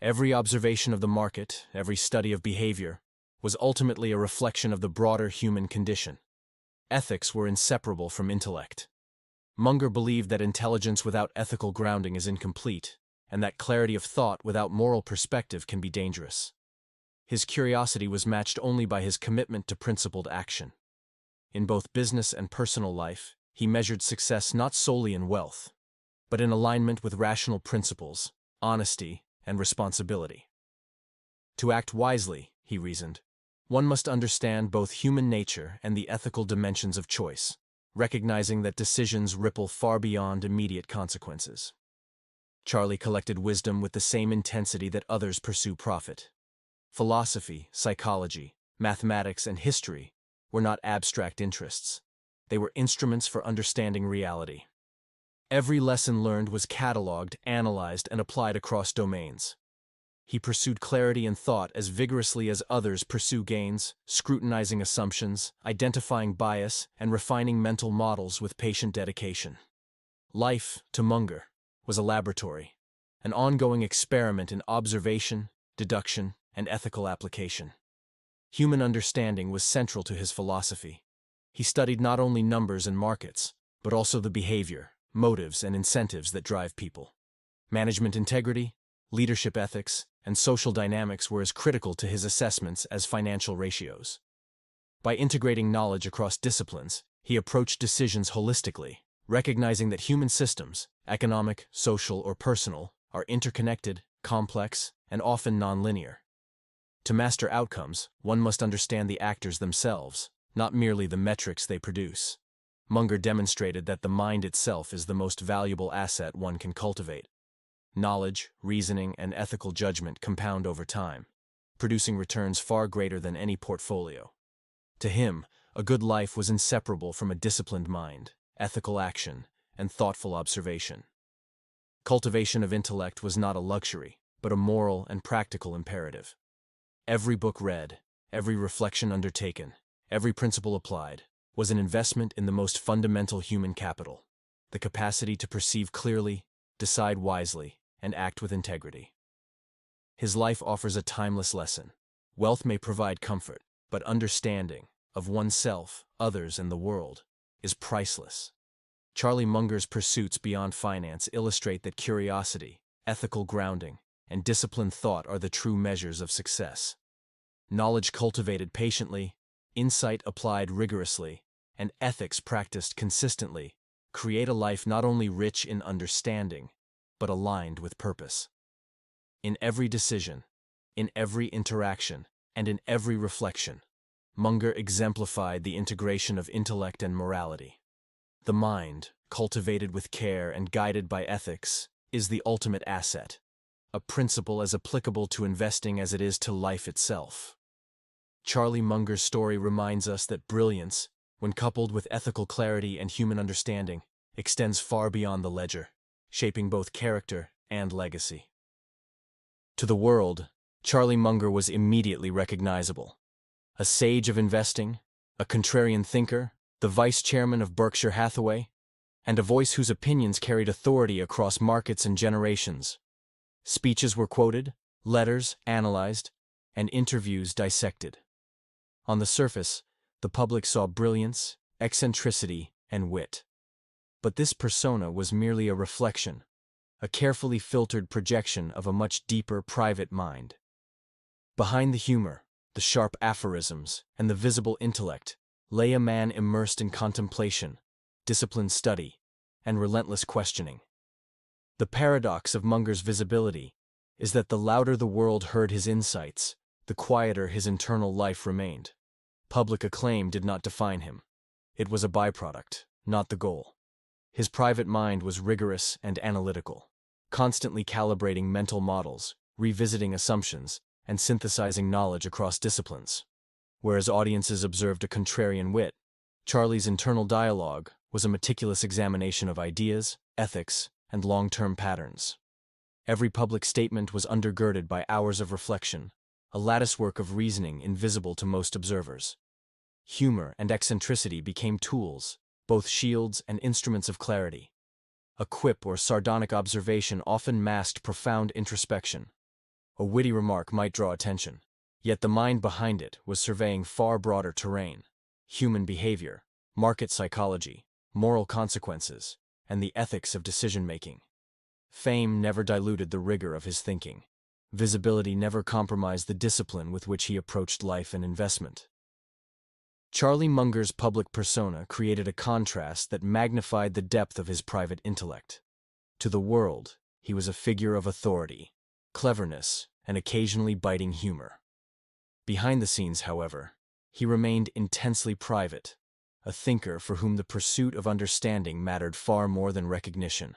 Every observation of the market, every study of behavior, was ultimately a reflection of the broader human condition. Ethics were inseparable from intellect. Munger believed that intelligence without ethical grounding is incomplete, and that clarity of thought without moral perspective can be dangerous. His curiosity was matched only by his commitment to principled action. In both business and personal life, he measured success not solely in wealth, but in alignment with rational principles, honesty, and responsibility. To act wisely, he reasoned, one must understand both human nature and the ethical dimensions of choice, recognizing that decisions ripple far beyond immediate consequences. Charlie collected wisdom with the same intensity that others pursue profit. Philosophy, psychology, mathematics, and history were not abstract interests. They were instruments for understanding reality. Every lesson learned was cataloged, analyzed, and applied across domains. He pursued clarity in thought as vigorously as others pursue gains, scrutinizing assumptions, identifying bias, and refining mental models with patient dedication. Life, to Munger, was a laboratory, an ongoing experiment in observation, deduction, and ethical application. Human understanding was central to his philosophy. He studied not only numbers and markets, but also the behavior, motives, and incentives that drive people. Management integrity, leadership ethics, and social dynamics were as critical to his assessments as financial ratios. By integrating knowledge across disciplines, he approached decisions holistically, recognizing that human systems, economic, social, or personal, are interconnected, complex, and often nonlinear. To master outcomes, one must understand the actors themselves, not merely the metrics they produce. Munger demonstrated that the mind itself is the most valuable asset one can cultivate. Knowledge, reasoning, and ethical judgment compound over time, producing returns far greater than any portfolio. To him, a good life was inseparable from a disciplined mind, ethical action, and thoughtful observation. Cultivation of intellect was not a luxury, but a moral and practical imperative. Every book read, every reflection undertaken, every principle applied, was an investment in the most fundamental human capital, the capacity to perceive clearly, decide wisely, and act with integrity. His life offers a timeless lesson. Wealth may provide comfort, but understanding of oneself, others, and the world is priceless. Charlie Munger's pursuits beyond finance illustrate that curiosity, ethical grounding, and disciplined thought are the true measures of success. Knowledge cultivated patiently, insight applied rigorously, and ethics practiced consistently create a life not only rich in understanding, but aligned with purpose. In every decision, in every interaction, and in every reflection, Munger exemplified the integration of intellect and morality. The mind, cultivated with care and guided by ethics, is the ultimate asset, a principle as applicable to investing as it is to life itself. Charlie Munger's story reminds us that brilliance, when coupled with ethical clarity and human understanding, extends far beyond the ledger, shaping both character and legacy. To the world, Charlie Munger was immediately recognizable. A sage of investing, a contrarian thinker, the vice chairman of Berkshire Hathaway, and a voice whose opinions carried authority across markets and generations. Speeches were quoted, letters analyzed, and interviews dissected. On the surface, the public saw brilliance, eccentricity, and wit. But this persona was merely a reflection, a carefully filtered projection of a much deeper private mind. Behind the humor, the sharp aphorisms, and the visible intellect lay a man immersed in contemplation, disciplined study, and relentless questioning. The paradox of Munger's visibility is that the louder the world heard his insights, the quieter his internal life remained. Public acclaim did not define him. It was a byproduct, not the goal. His private mind was rigorous and analytical, constantly calibrating mental models, revisiting assumptions, and synthesizing knowledge across disciplines. Whereas audiences observed a contrarian wit, Charlie's internal dialogue was a meticulous examination of ideas, ethics, and long-term patterns. Every public statement was undergirded by hours of reflection, a latticework of reasoning invisible to most observers. Humor and eccentricity became tools, both shields and instruments of clarity. A quip or sardonic observation often masked profound introspection. A witty remark might draw attention, yet the mind behind it was surveying far broader terrain: human behavior, market psychology, moral consequences, and the ethics of decision-making. Fame never diluted the rigor of his thinking. Visibility never compromised the discipline with which he approached life and investment. Charlie Munger's public persona created a contrast that magnified the depth of his private intellect. To the world, he was a figure of authority, cleverness, and occasionally biting humor. Behind the scenes, however, he remained intensely private, a thinker for whom the pursuit of understanding mattered far more than recognition.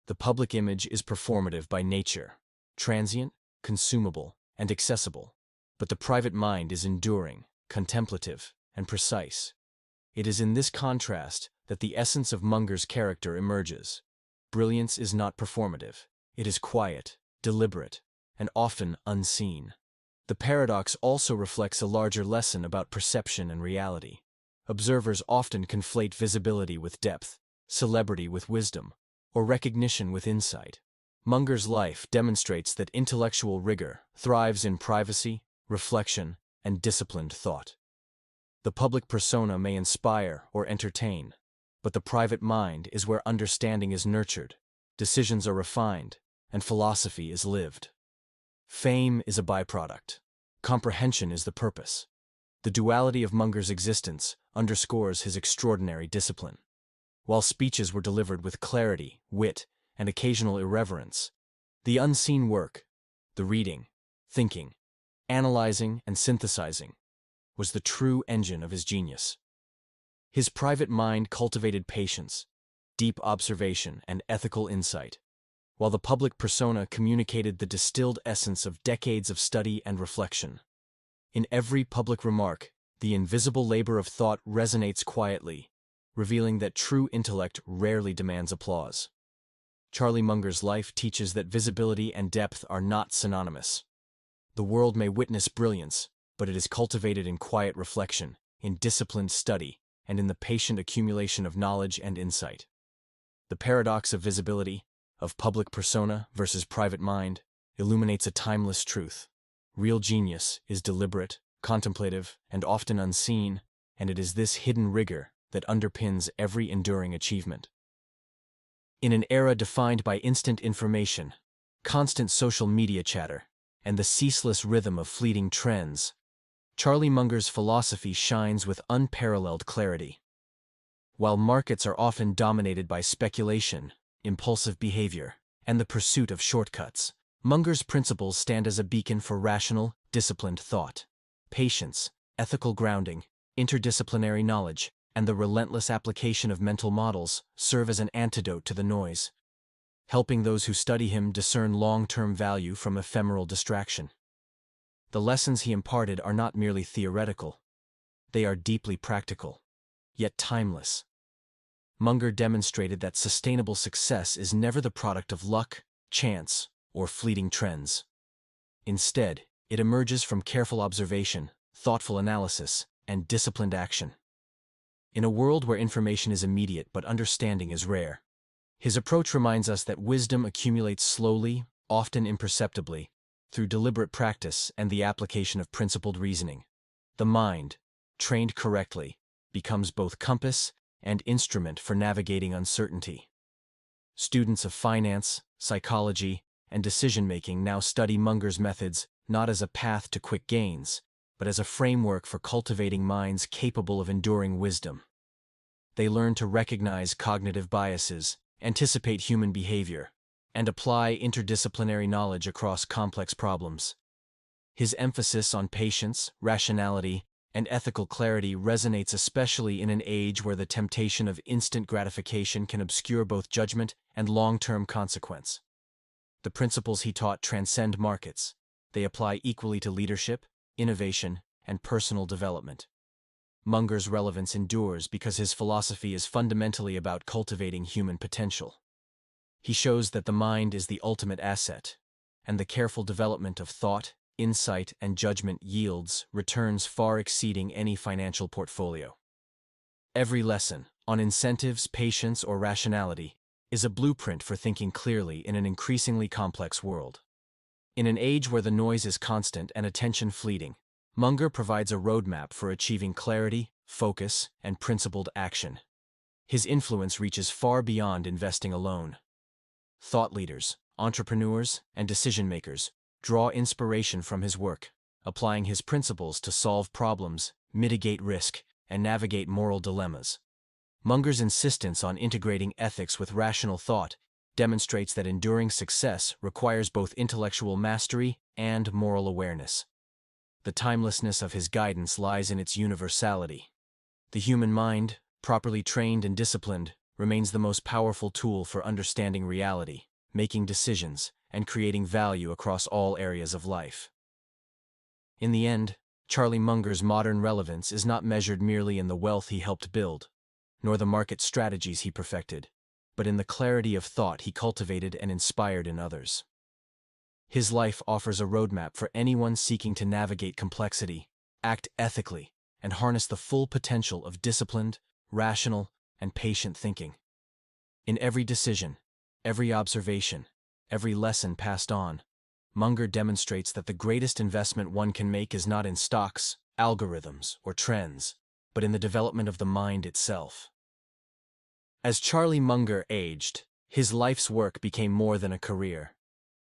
The public image is performative by nature, transient, consumable, and accessible, but the private mind is enduring, contemplative, and precise. It is in this contrast that the essence of Munger's character emerges. Brilliance is not performative. It is quiet, deliberate, and often unseen. The paradox also reflects a larger lesson about perception and reality. Observers often conflate visibility with depth, celebrity with wisdom, or recognition with insight. Munger's life demonstrates that intellectual rigor thrives in privacy, reflection, and disciplined thought. The public persona may inspire or entertain, but the private mind is where understanding is nurtured, decisions are refined, and philosophy is lived. Fame is a byproduct. Comprehension is the purpose. The duality of Munger's existence underscores his extraordinary discipline. While speeches were delivered with clarity, wit, and occasional irreverence, the unseen work, the reading, thinking, analyzing, and synthesizing, was the true engine of his genius. His private mind cultivated patience, deep observation, and ethical insight, while the public persona communicated the distilled essence of decades of study and reflection. In every public remark, the invisible labor of thought resonates quietly, revealing that true intellect rarely demands applause. Charlie Munger's life teaches that visibility and depth are not synonymous. The world may witness brilliance, but it is cultivated in quiet reflection, in disciplined study, and in the patient accumulation of knowledge and insight. The paradox of visibility, of public persona versus private mind, illuminates a timeless truth. Real genius is deliberate, contemplative, and often unseen, and it is this hidden rigor that underpins every enduring achievement. In an era defined by instant information, constant social media chatter, and the ceaseless rhythm of fleeting trends, Charlie Munger's philosophy shines with unparalleled clarity. While markets are often dominated by speculation, impulsive behavior, and the pursuit of shortcuts, Munger's principles stand as a beacon for rational, disciplined thought. Patience, ethical grounding, interdisciplinary knowledge, and the relentless application of mental models serve as an antidote to the noise, helping those who study him discern long-term value from ephemeral distraction. The lessons he imparted are not merely theoretical. They are deeply practical, yet timeless. Munger demonstrated that sustainable success is never the product of luck, chance, or fleeting trends. Instead, it emerges from careful observation, thoughtful analysis, and disciplined action. In a world where information is immediate but understanding is rare, his approach reminds us that wisdom accumulates slowly, often imperceptibly, through deliberate practice and the application of principled reasoning. The mind, trained correctly, becomes both compass and instrument for navigating uncertainty. Students of finance, psychology, and decision-making now study Munger's methods not as a path to quick gains, but as a framework for cultivating minds capable of enduring wisdom. They learn to recognize cognitive biases, anticipate human behavior, and apply interdisciplinary knowledge across complex problems. His emphasis on patience, rationality, and ethical clarity resonates especially in an age where the temptation of instant gratification can obscure both judgment and long-term consequence. The principles he taught transcend markets. They apply equally to leadership, innovation, and personal development. Munger's relevance endures because his philosophy is fundamentally about cultivating human potential. He shows that the mind is the ultimate asset, and the careful development of thought, insight, and judgment yields returns far exceeding any financial portfolio. Every lesson, on incentives, patience, or rationality, is a blueprint for thinking clearly in an increasingly complex world. In an age where the noise is constant and attention fleeting, Munger provides a roadmap for achieving clarity, focus, and principled action. His influence reaches far beyond investing alone. Thought leaders, entrepreneurs, and decision-makers draw inspiration from his work, applying his principles to solve problems, mitigate risk, and navigate moral dilemmas. Munger's insistence on integrating ethics with rational thought demonstrates that enduring success requires both intellectual mastery and moral awareness. The timelessness of his guidance lies in its universality. The human mind, properly trained and disciplined, remains the most powerful tool for understanding reality, making decisions, and creating value across all areas of life. In the end, Charlie Munger's modern relevance is not measured merely in the wealth he helped build. nor the market strategies he perfected, but in the clarity of thought he cultivated and inspired in others. His life offers a roadmap for anyone seeking to navigate complexity, act ethically, and harness the full potential of disciplined, rational, and patient thinking. In every decision, every observation, every lesson passed on, Munger demonstrates that the greatest investment one can make is not in stocks, algorithms, or trends, but in the development of the mind itself. As Charlie Munger aged, his life's work became more than a career.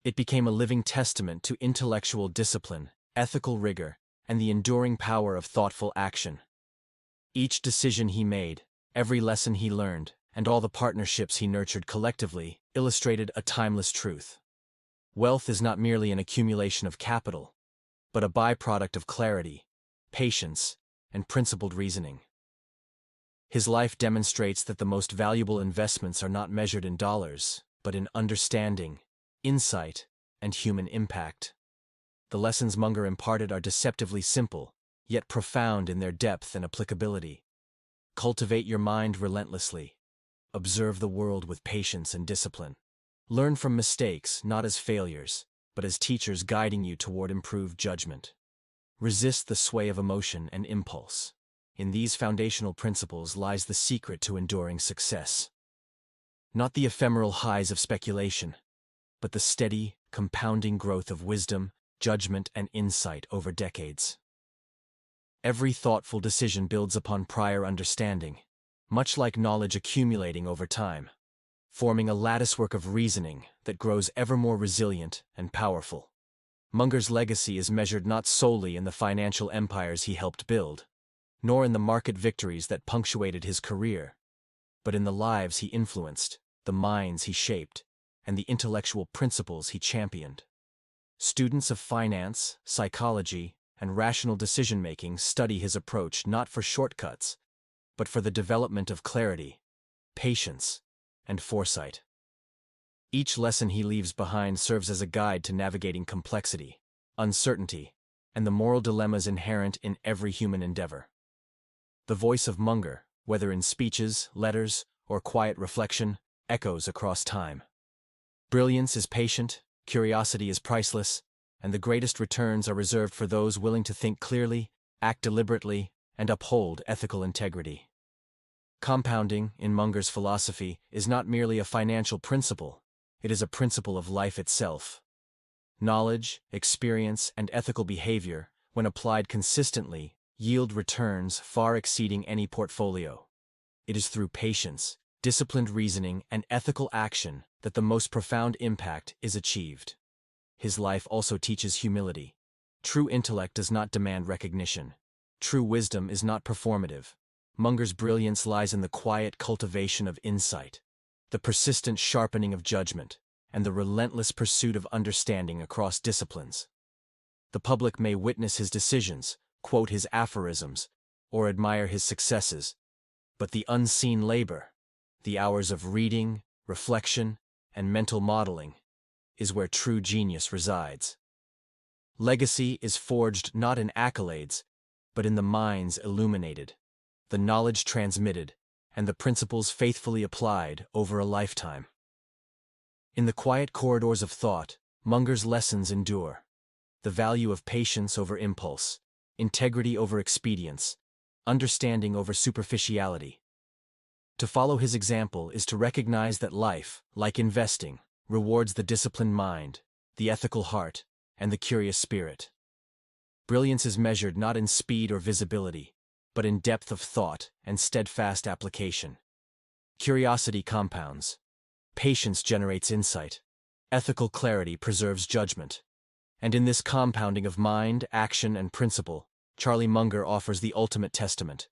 It became a living testament to intellectual discipline, ethical rigor, and the enduring power of thoughtful action. Each decision he made, every lesson he learned, and all the partnerships he nurtured collectively illustrated a timeless truth. Wealth is not merely an accumulation of capital, but a byproduct of clarity, patience, and principled reasoning. His life demonstrates that the most valuable investments are not measured in dollars, but in understanding, insight, and human impact. The lessons Munger imparted are deceptively simple, yet profound in their depth and applicability. Cultivate your mind relentlessly. Observe the world with patience and discipline. Learn from mistakes not as failures, but as teachers guiding you toward improved judgment. Resist the sway of emotion and impulse. In these foundational principles lies the secret to enduring success. Not the ephemeral highs of speculation, but the steady, compounding growth of wisdom, judgment, and insight over decades. Every thoughtful decision builds upon prior understanding, much like knowledge accumulating over time, forming a latticework of reasoning that grows ever more resilient and powerful. Munger's legacy is measured not solely in the financial empires he helped build, nor in the market victories that punctuated his career, but in the lives he influenced, the minds he shaped, and the intellectual principles he championed. Students of finance, psychology, and rational decision-making study his approach not for shortcuts, but for the development of clarity, patience, and foresight. Each lesson he leaves behind serves as a guide to navigating complexity, uncertainty, and the moral dilemmas inherent in every human endeavor. The voice of Munger, whether in speeches, letters, or quiet reflection, echoes across time. Brilliance is patient, curiosity is priceless, and the greatest returns are reserved for those willing to think clearly, act deliberately, and uphold ethical integrity. Compounding, in Munger's philosophy, is not merely a financial principle, it is a principle of life itself. Knowledge, experience, and ethical behavior, when applied consistently, yield returns far exceeding any portfolio. It is through patience, disciplined reasoning, and ethical action that the most profound impact is achieved. His life also teaches humility. True intellect does not demand recognition. True wisdom is not performative. Munger's brilliance lies in the quiet cultivation of insight, the persistent sharpening of judgment, and the relentless pursuit of understanding across disciplines. The public may witness his decisions, quote his aphorisms, or admire his successes, but the unseen labor, the hours of reading, reflection, and mental modeling, is where true genius resides. Legacy is forged not in accolades, but in the minds illuminated, the knowledge transmitted, and the principles faithfully applied over a lifetime. In the quiet corridors of thought, Munger's lessons endure. The value of patience over impulse, integrity over expedience, understanding over superficiality. To follow his example is to recognize that life, like investing, rewards the disciplined mind, the ethical heart, and the curious spirit. Brilliance is measured not in speed or visibility, but in depth of thought and steadfast application. Curiosity compounds. Patience generates insight. Ethical clarity preserves judgment. And in this compounding of mind, action, and principle, Charlie Munger offers the ultimate testament.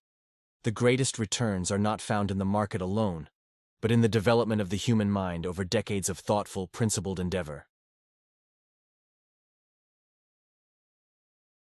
The greatest returns are not found in the market alone, but in the development of the human mind over decades of thoughtful, principled endeavor.